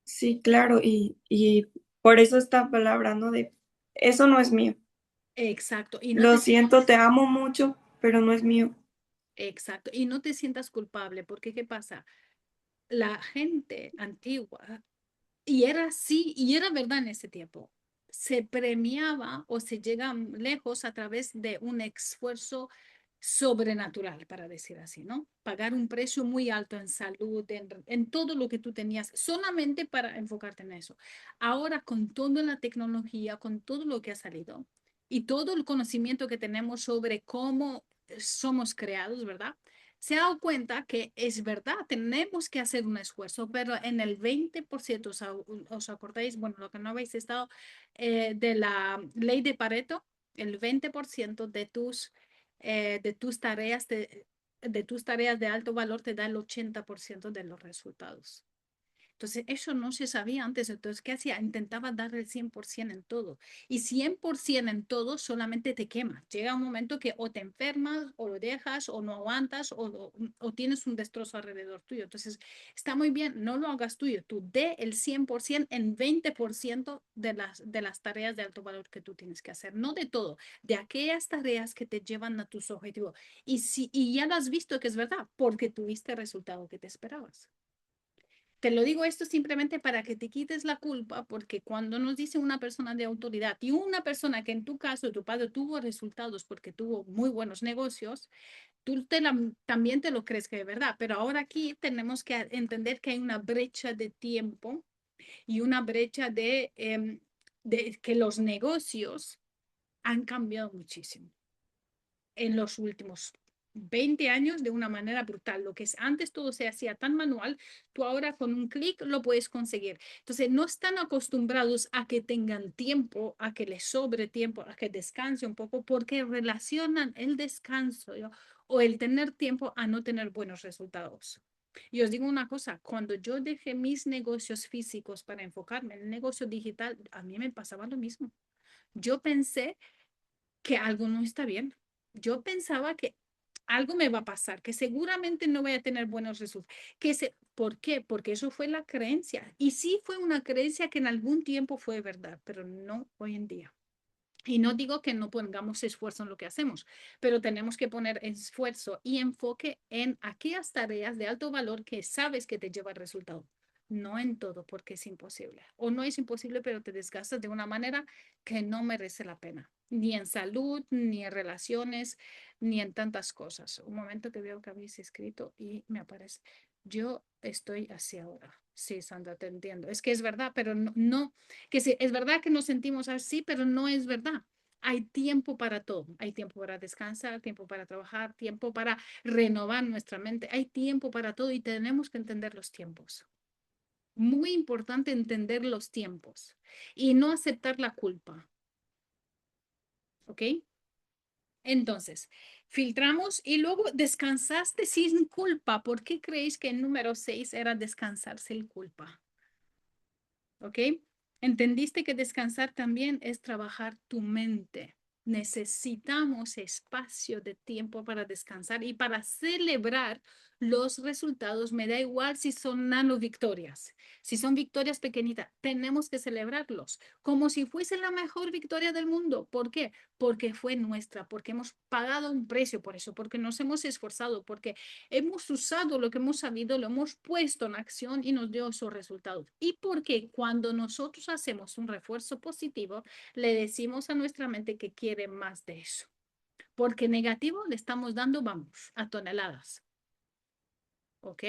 sí, claro, y por eso esta palabra, ¿no? De, eso no es mío. Exacto. Y no Lo te, siento, te amo mucho, pero no es mío. exacto. Y no te sientas culpable, porque ¿qué pasa? La gente antigua, y era así, y era verdad en ese tiempo, se premiaba o se llega lejos a través de un esfuerzo sobrenatural, para decir así, ¿no? Pagar un precio muy alto en salud, en todo lo que tú tenías, solamente para enfocarte en eso. Ahora, con toda la tecnología, con todo lo que ha salido y todo el conocimiento que tenemos sobre cómo somos creados, ¿verdad? Se ha dado cuenta que es verdad, tenemos que hacer un esfuerzo, pero en el 20%, ¿os acordáis? Bueno, lo que no habéis estado de la ley de Pareto, el 20% de tus tareas de alto valor te da el 80% de los resultados. Entonces, eso no se sabía antes. Entonces, ¿qué hacía? Intentaba dar el 100% en todo. Y 100% en todo solamente te quema. Llega un momento que o te enfermas, o lo dejas, o no aguantas, o tienes un destrozo alrededor tuyo. Entonces, está muy bien, no lo hagas tuyo. Tú dé el 100% en 20% de las tareas de alto valor que tú tienes que hacer. No de todo, de aquellas tareas que te llevan a tus objetivos. Y ya lo has visto que es verdad, porque tuviste el resultado que te esperabas. Te lo digo esto simplemente para que te quites la culpa, porque cuando nos dice una persona de autoridad y una persona que en tu caso, tu padre tuvo resultados porque tuvo muy buenos negocios, tú también te lo crees que es verdad. Pero ahora aquí tenemos que entender que hay una brecha de tiempo y una brecha de que los negocios han cambiado muchísimo en los últimos 20 años de una manera brutal. Lo que es antes todo se hacía tan manual, tú ahora con un clic lo puedes conseguir. Entonces, no están acostumbrados a que tengan tiempo, a que les sobre tiempo, a que descanse un poco, porque relacionan el descanso, ¿no? O el tener tiempo a no tener buenos resultados. Y os digo una cosa, cuando yo dejé mis negocios físicos para enfocarme en el negocio digital, a mí me pasaba lo mismo. Yo pensé que algo no está bien. Yo pensaba que algo me va a pasar, que seguramente no voy a tener buenos resultados. ¿Por qué? Porque eso fue la creencia. Y sí fue una creencia que en algún tiempo fue verdad, pero no hoy en día. Y no digo que no pongamos esfuerzo en lo que hacemos, pero tenemos que poner esfuerzo y enfoque en aquellas tareas de alto valor que sabes que te llevan resultado. No en todo, porque es imposible. O no es imposible, pero te desgastas de una manera que no merece la pena. Ni en salud, ni en relaciones, ni en tantas cosas. Un momento que veo que habéis escrito y me aparece. Yo estoy así ahora. Sí, Sandra, te entiendo. Es que es verdad, pero no, que sí, es verdad que nos sentimos así, pero no es verdad. Hay tiempo para todo. Hay tiempo para descansar, tiempo para trabajar, tiempo para renovar nuestra mente. Hay tiempo para todo y tenemos que entender los tiempos. Muy importante entender los tiempos y no aceptar la culpa. ¿Ok? Entonces, filtramos y luego descansaste sin culpa. ¿Por qué creéis que el número 6 era descansar sin culpa? ¿Ok? Entendiste que descansar también es trabajar tu mente. Necesitamos espacio de tiempo para descansar y para celebrar los resultados. Me da igual si son nano victorias, si son victorias pequeñitas, tenemos que celebrarlos como si fuese la mejor victoria del mundo. ¿Por qué? porque fue nuestra, porque hemos pagado un precio por eso, porque nos hemos esforzado, porque hemos usado lo que hemos sabido, lo hemos puesto en acción y nos dio esos resultados. Y porque cuando nosotros hacemos un refuerzo positivo, le decimos a nuestra mente que quiere más de eso. Porque negativo le estamos dando, vamos, a toneladas. ¿Ok?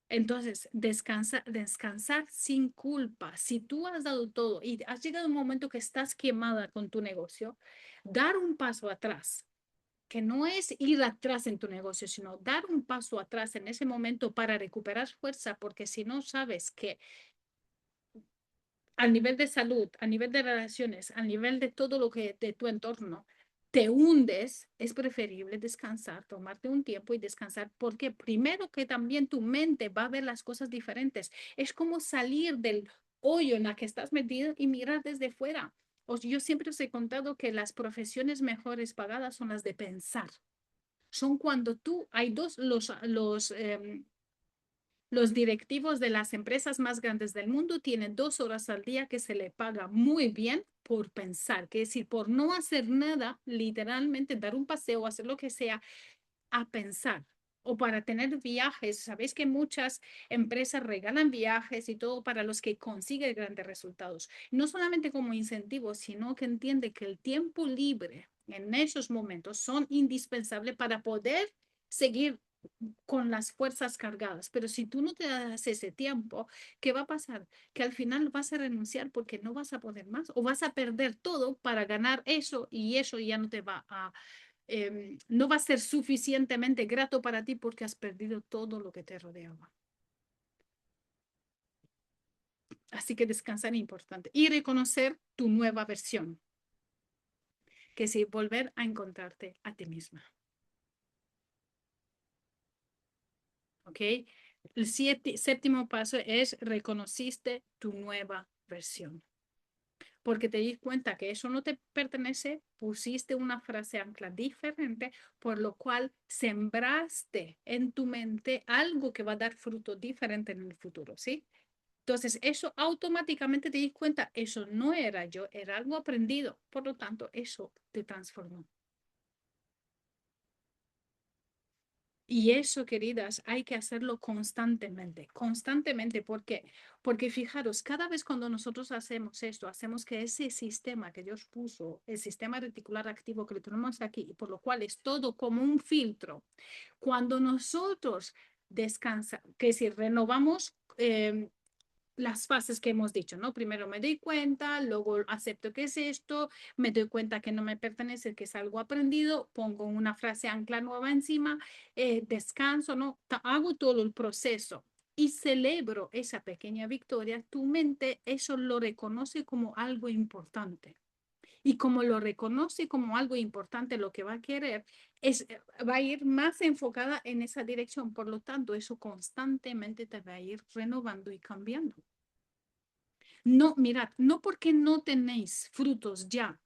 Entonces, descansar sin culpa. Si tú has dado todo y has llegado a un momento que estás quemada con tu negocio, dar un paso atrás, que no es ir atrás en tu negocio, sino dar un paso atrás en ese momento para recuperar fuerza, porque si no sabes que a nivel de salud, a nivel de relaciones, a nivel de todo lo que de tu entorno, te hundes, es preferible descansar, tomarte un tiempo y descansar, porque primero que también tu mente va a ver las cosas diferentes. Es como salir del hoyo en la que estás metido y mirar desde fuera. Yo siempre os he contado que las profesiones mejores pagadas son las de pensar. Son cuando hay dos, los directivos de las empresas más grandes del mundo tienen 2 horas al día que se le paga muy bien por pensar, que es decir, por no hacer nada, literalmente dar un paseo, hacer lo que sea, a pensar. O para tener viajes. Sabéis que muchas empresas regalan viajes y todo para los que consiguen grandes resultados. No solamente como incentivo, sino que entiende que el tiempo libre en esos momentos son indispensables para poder seguir con las fuerzas cargadas. Pero si tú no te das ese tiempo, ¿qué va a pasar? Que al final vas a renunciar porque no vas a poder más o vas a perder todo para ganar eso y eso ya no te va a, no va a ser suficientemente grato para ti porque has perdido todo lo que te rodeaba. Así que descansar es importante y reconocer tu nueva versión, que es volver a encontrarte a ti misma. ¿Ok? El séptimo paso es reconociste tu nueva versión. Porque te di cuenta que eso no te pertenece, pusiste una frase ancla diferente, por lo cual sembraste en tu mente algo que va a dar fruto diferente en el futuro, ¿sí? Entonces, eso automáticamente te di cuenta, eso no era yo, era algo aprendido, por lo tanto, eso te transformó. Y eso, queridas, hay que hacerlo constantemente, constantemente. ¿Por qué? Porque fijaros, cada vez cuando nosotros hacemos esto, hacemos que ese sistema que Dios puso, el sistema reticular activo que lo tenemos aquí, y por lo cual es todo como un filtro, cuando nosotros descansamos, que si renovamos las fases que hemos dicho, ¿no? Primero me doy cuenta, luego acepto que es esto, me doy cuenta que no me pertenece, que es algo aprendido, pongo una frase ancla nueva encima, descanso, ¿no? Hago todo el proceso y celebro esa pequeña victoria. Tu mente eso lo reconoce como algo importante. Y como lo reconoce como algo importante, lo que va a querer es, va a ir más enfocada en esa dirección. Por lo tanto, eso constantemente te va a ir renovando y cambiando. No, mirad, no porque no tenéis frutos ya,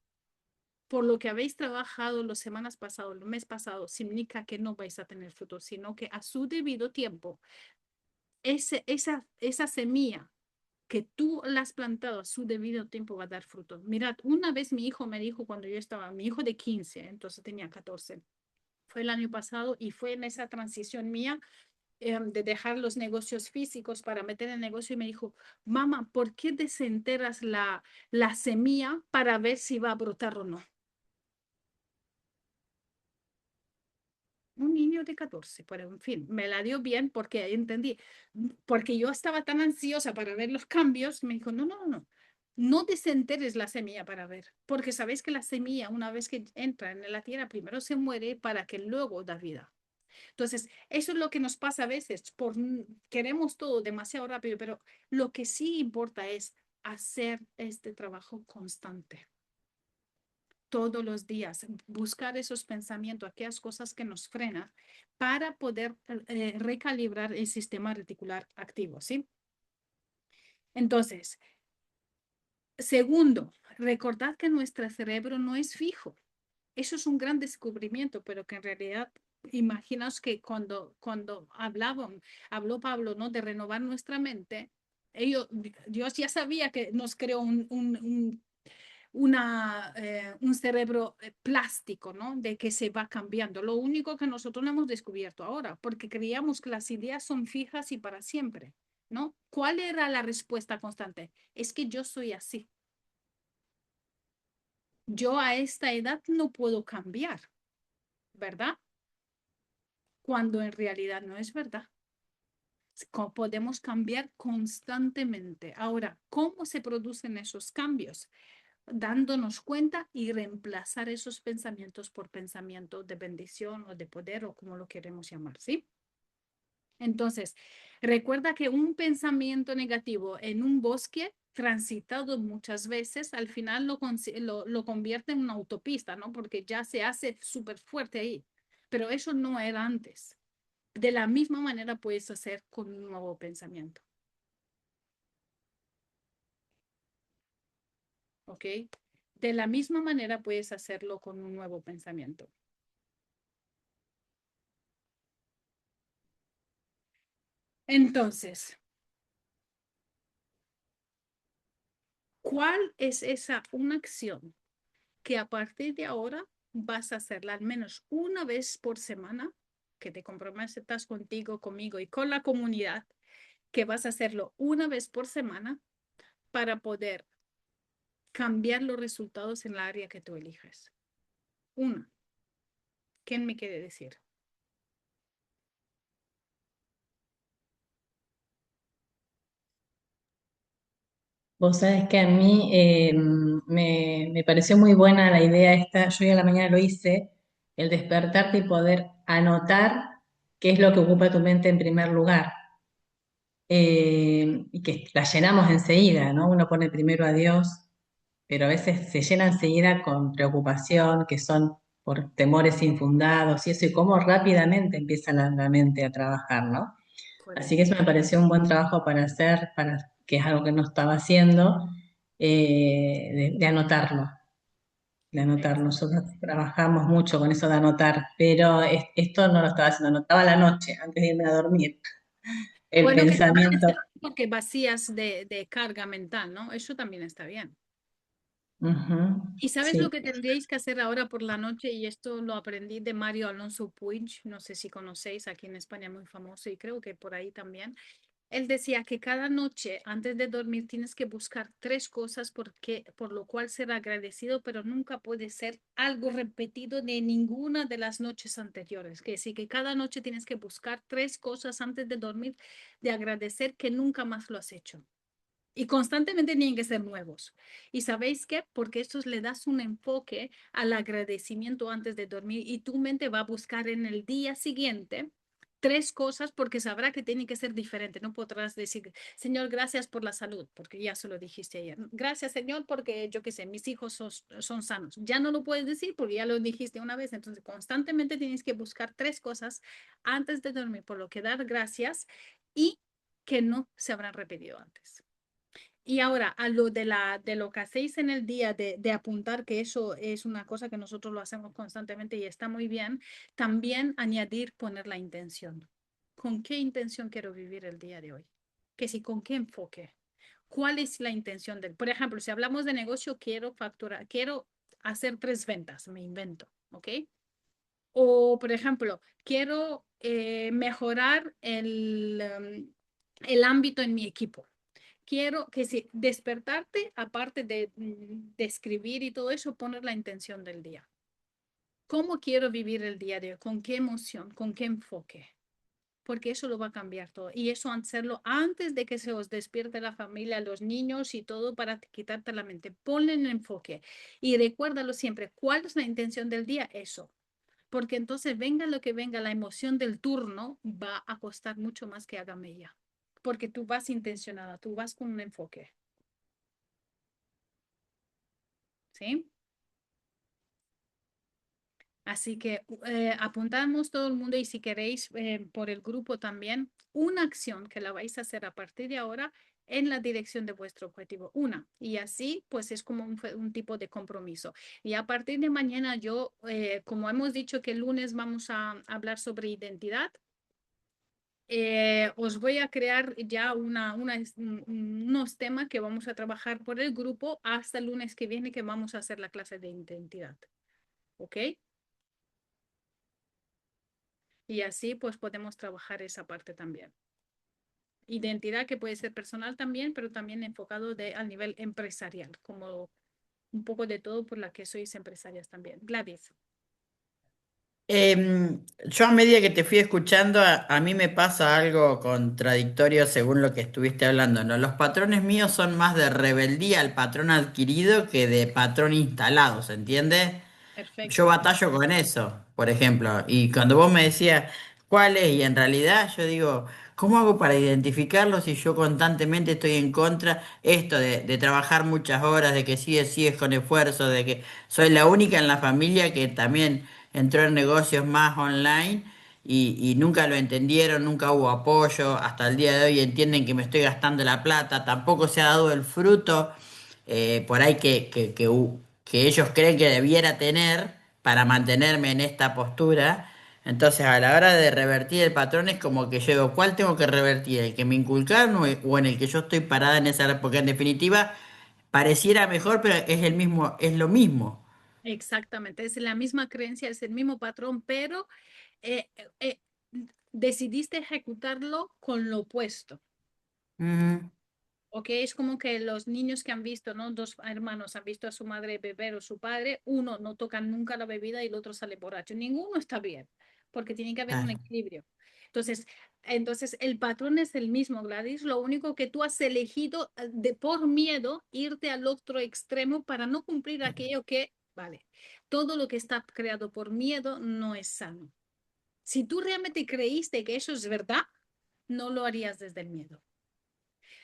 por lo que habéis trabajado las semanas pasadas, el mes pasado, significa que no vais a tener frutos, sino que a su debido tiempo, esa semilla que tú la has plantado a su debido tiempo va a dar frutos. Mirad, una vez mi hijo me dijo cuando yo estaba, mi hijo de 15, entonces tenía 14, fue el año pasado y fue en esa transición mía de dejar los negocios físicos para meter el negocio y me dijo, mamá, ¿por qué desenterras la semilla para ver si va a brotar o no? Un niño de 14, pero en fin, me la dio bien porque entendí, porque yo estaba tan ansiosa para ver los cambios, me dijo, no, no, no, no desenterres la semilla para ver, porque sabéis que la semilla, una vez que entra en la tierra, primero se muere para que luego da vida. Entonces, eso es lo que nos pasa a veces, queremos todo demasiado rápido, pero lo que sí importa es hacer este trabajo constante todos los días, buscar esos pensamientos, aquellas cosas que nos frenan para poder recalibrar el sistema reticular activo, ¿sí? Entonces, segundo, recordad que nuestro cerebro no es fijo. Eso es un gran descubrimiento, pero que en realidad, imaginaos que cuando habló Pablo, ¿no? De renovar nuestra mente, Dios ya sabía que nos creó un cerebro plástico, ¿no? De que se va cambiando. Lo único que nosotros no hemos descubierto ahora, porque creíamos que las ideas son fijas y para siempre, ¿no? ¿Cuál era la respuesta constante? Es que yo soy así. Yo a esta edad no puedo cambiar, ¿verdad? Cuando en realidad no es verdad. Podemos cambiar constantemente. Ahora, ¿cómo se producen esos cambios? Dándonos cuenta y reemplazar esos pensamientos por pensamientos de bendición o de poder o como lo queremos llamar, ¿sí? Entonces, recuerda que un pensamiento negativo en un bosque transitado muchas veces, al final lo convierte en una autopista, ¿no? Porque ya se hace súper fuerte ahí. Pero eso no era antes. De la misma manera puedes hacer con un nuevo pensamiento, ¿ok? De la misma manera puedes hacerlo con un nuevo pensamiento. Entonces, ¿cuál es esa una acción que a partir de ahora vas a hacerla al menos una vez por semana, que te comprometas contigo, conmigo y con la comunidad, que vas a hacerlo una vez por semana para poder cambiar los resultados en la área que tú elijas? Una, ¿quién me quiere decir? Vos sabés que a mí me pareció muy buena la idea esta, yo hoy a la mañana lo hice, el despertarte y poder anotar qué es lo que ocupa tu mente en primer lugar. Y que la llenamos enseguida, ¿no? Uno pone primero a Dios, pero a veces se llena enseguida con preocupación, que son por temores infundados y eso, y cómo rápidamente empieza la mente a trabajar, ¿no? Así que Correcto. eso me pareció un buen trabajo para hacer, que es algo que no estaba haciendo, de anotarlo, de anotar. Nosotros trabajamos mucho con eso de anotar, pero esto no lo estaba haciendo, anotaba a la noche antes de irme a dormir, el Bueno, que también pensamiento. está bien porque vacías de carga mental, ¿no? Eso también está bien. Ujú, ¿Y sabes lo sí. que tendríais que hacer ahora por la noche? Y esto lo aprendí de Mario Alonso Puig, no sé si conocéis, aquí en España muy famoso y creo que por ahí también. Él decía que cada noche antes de dormir tienes que buscar tres cosas por lo cual ser agradecido, pero nunca puede ser algo repetido de ninguna de las noches anteriores. Que sí, que cada noche tienes que buscar tres cosas antes de dormir de agradecer que nunca más lo has hecho. Y constantemente tienen que ser nuevos. ¿Y sabéis qué? Porque esto le das un enfoque al agradecimiento antes de dormir y tu mente va a buscar en el día siguiente tres cosas porque sabrá que tiene que ser diferente. No podrás decir, Señor, gracias por la salud, porque ya se lo dijiste ayer. Gracias, Señor, porque yo qué sé, mis hijos son sanos. Ya no lo puedes decir porque ya lo dijiste una vez. Entonces, constantemente tienes que buscar tres cosas antes de dormir, por lo que dar gracias y que no se habrán repetido antes. Y ahora, a lo de lo que hacéis en el día, de apuntar, que eso es una cosa que nosotros lo hacemos constantemente y está muy bien, también añadir, poner la intención. ¿Con qué intención quiero vivir el día de hoy? Que si, ¿con qué enfoque? ¿Cuál es la intención del? Por ejemplo, si hablamos de negocio, quiero facturar, quiero hacer 3 ventas, me invento, ¿ok? O, por ejemplo, quiero mejorar el ámbito en mi equipo. Quiero que si despertarte, aparte de escribir y todo eso, poner la intención del día. ¿Cómo quiero vivir el día de hoy? ¿Con qué emoción? ¿Con qué enfoque? Porque eso lo va a cambiar todo. Y eso hacerlo antes de que se os despierte la familia, los niños y todo para quitarte la mente. Ponle en enfoque y recuérdalo siempre. ¿Cuál es la intención del día? Eso. Porque entonces venga lo que venga, la emoción del turno va a costar mucho más que haga mella. Porque tú vas intencionada, tú vas con un enfoque. ¿Sí? Así que apuntamos todo el mundo y si queréis por el grupo también, una acción que la vais a hacer a partir de ahora en la dirección de vuestro objetivo. Una. Y así pues es como un tipo de compromiso. Y a partir de mañana yo, como hemos dicho que el lunes vamos a hablar sobre identidad, os voy a crear ya unos temas que vamos a trabajar por el grupo hasta el lunes que viene que vamos a hacer la clase de identidad. ¿Ok? Y así pues podemos trabajar esa parte también. Identidad que puede ser personal también, pero también enfocado al nivel empresarial, como un poco de todo por la que sois empresarias también. Gladys. Yo a medida que te fui escuchando, a mí me pasa algo contradictorio según lo que estuviste hablando, ¿no? Los patrones míos son más de rebeldía al patrón adquirido que de patrón instalado, ¿se entiende? Yo Perfecto. batallo con eso, por ejemplo, y cuando vos me decías cuál es, y en realidad yo digo, ¿cómo hago para identificarlo si yo constantemente estoy en contra esto de trabajar muchas horas, de que sí es con esfuerzo, de que soy la única en la familia que también entró en negocios más online y nunca lo entendieron, nunca hubo apoyo, hasta el día de hoy entienden que me estoy gastando la plata, tampoco se ha dado el fruto por ahí que ellos creen que debiera tener para mantenerme en esta postura. Entonces, a la hora de revertir el patrón es como que yo digo, ¿cuál tengo que revertir? ¿El que me inculcaron o en el que yo estoy parada en esa época? Porque en definitiva pareciera mejor, pero es el mismo, es lo mismo. Exactamente. Es la misma creencia, es el mismo patrón, pero eh, eh, decidiste ejecutarlo con lo opuesto. Ujú, ¿Ok? Es como que los niños que han visto, ¿no? Dos hermanos han visto a su madre beber o su padre, uno no toca nunca la bebida y el otro sale borracho. Ninguno está bien, porque tiene que haber un claro. equilibrio. Entonces, entonces el patrón es el mismo, Gladys. Lo único que tú has elegido por miedo irte al otro extremo para no cumplir aquello que, vale, todo lo que está creado por miedo no es sano. Si tú realmente creíste que eso es verdad, no lo harías desde el miedo.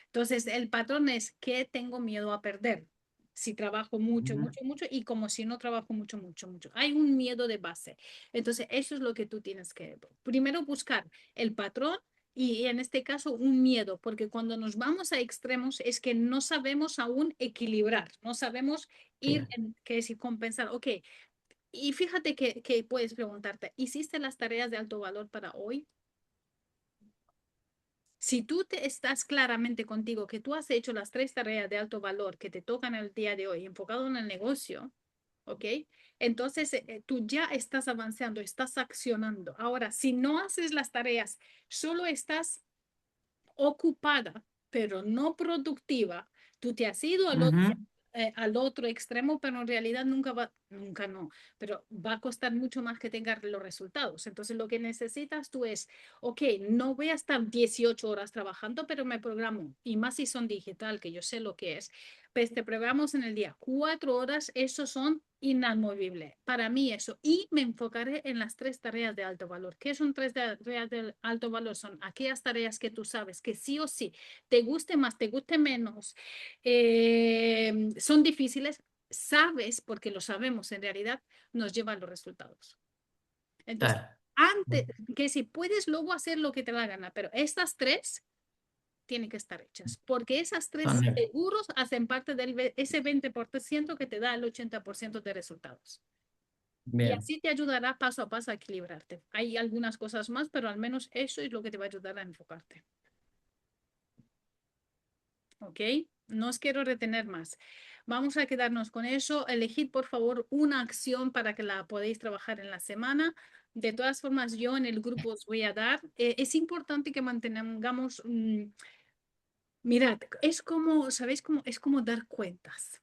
Entonces, el patrón es que tengo miedo a perder. Si trabajo mucho, Ujú, mucho, mucho, y como si no trabajo mucho, mucho, mucho. Hay un miedo de base. Entonces, eso es lo que tú tienes que primero buscar el patrón y en este caso un miedo, porque cuando nos vamos a extremos es que no sabemos aún equilibrar, no sabemos sí. ir, que es compensar. Ok, y fíjate que puedes preguntarte, ¿hiciste las tareas de alto valor para hoy? Si tú te estás claramente contigo que tú has hecho las 3 tareas de alto valor que te tocan el día de hoy, enfocado en el negocio, ¿ok? Entonces tú ya estás avanzando, estás accionando. Ahora, si no haces las tareas, solo estás ocupada, pero no productiva, tú te has ido Ujú, al otro extremo, pero en realidad nunca no, pero va a costar mucho más que tengas los resultados. Entonces lo que necesitas tú es, ok, no voy a estar 18 horas trabajando, pero me programo, y más si son digital, que yo sé lo que es, pues te programamos en el día 4 horas, eso son inamovible para mí eso, y me enfocaré en las 3 tareas de alto valor. ¿Qué son 3 tareas de alto valor? Son aquellas tareas que tú sabes que sí o sí, te guste más, te guste menos, son difíciles, sabes, porque lo sabemos en realidad, nos llevan los resultados. Entonces, claro. antes, que si puedes luego hacer lo que te da la gana, pero estas 3 tienen que estar hechas, porque esas 3 Son- seguros hacen parte de ese 20% que te da el 80% de resultados. Y Bien. así te ayudará paso a paso a equilibrarte. Hay algunas cosas más, pero al menos eso es lo que te va a ayudar a enfocarte. ¿Ok? No os quiero retener más. Vamos a quedarnos con eso. Elegid, por favor, una acción para que la podáis trabajar en la semana. De todas formas, yo en el grupo os voy a dar. Es importante que mantengamos, mirad, es como, ¿sabéis cómo? Es como dar cuentas.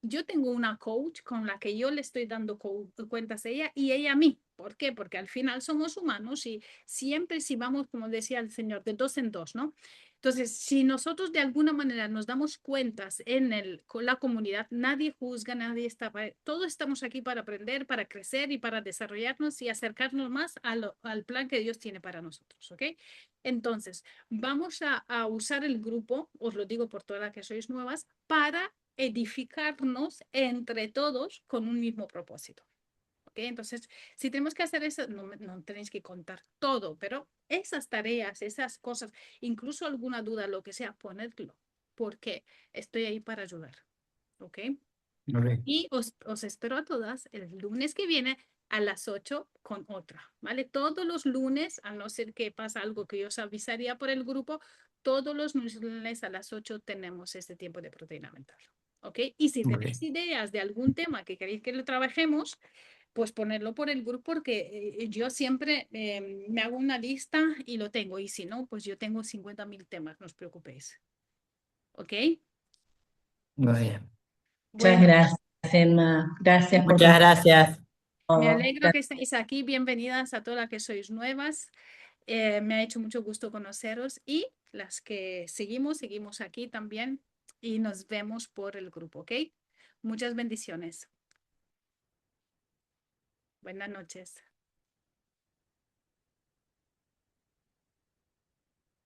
Yo tengo una coach con la que yo le estoy dando cuentas a ella y ella a mí. ¿Por qué? Porque al final somos humanos y siempre si vamos, como decía el señor, de dos en dos, ¿no? Entonces, si nosotros de alguna manera nos damos cuentas con la comunidad, nadie juzga, nadie está, todos estamos aquí para aprender, para crecer y para desarrollarnos y acercarnos más al plan que Dios tiene para nosotros, ¿ok? Entonces, vamos a usar el grupo, os lo digo por todas las que sois nuevas, para edificarnos entre todos con un mismo propósito. ¿Ok? Entonces, si tenemos que hacer eso, no tenéis que contar todo, pero esas tareas, esas cosas, incluso alguna duda, lo que sea, ponedlo, porque estoy ahí para ayudar. ¿Ok? Ok. Y os espero a todas el lunes que viene a las 8 con otra, ¿vale? Todos los lunes, a no ser que pasa algo que yo os avisaría por el grupo, todos los lunes a las 8 tenemos este tiempo de proteína mental, ¿ok? Y si Ok. tenéis ideas de algún tema que queréis que lo trabajemos, pues ponerlo por el grupo porque yo siempre me hago una lista y lo tengo. Y si no, pues yo tengo 50.000 temas, no os preocupéis. ¿Ok? Muy bien. Muchas Bueno, gracias, Emma. Gracias por Muchas gracias. me todo. alegro que estéis aquí. Bienvenidas a todas las que sois nuevas. Me ha hecho mucho gusto conoceros y las que seguimos aquí también y nos vemos por el grupo, ¿ok? Muchas bendiciones. Buenas noches.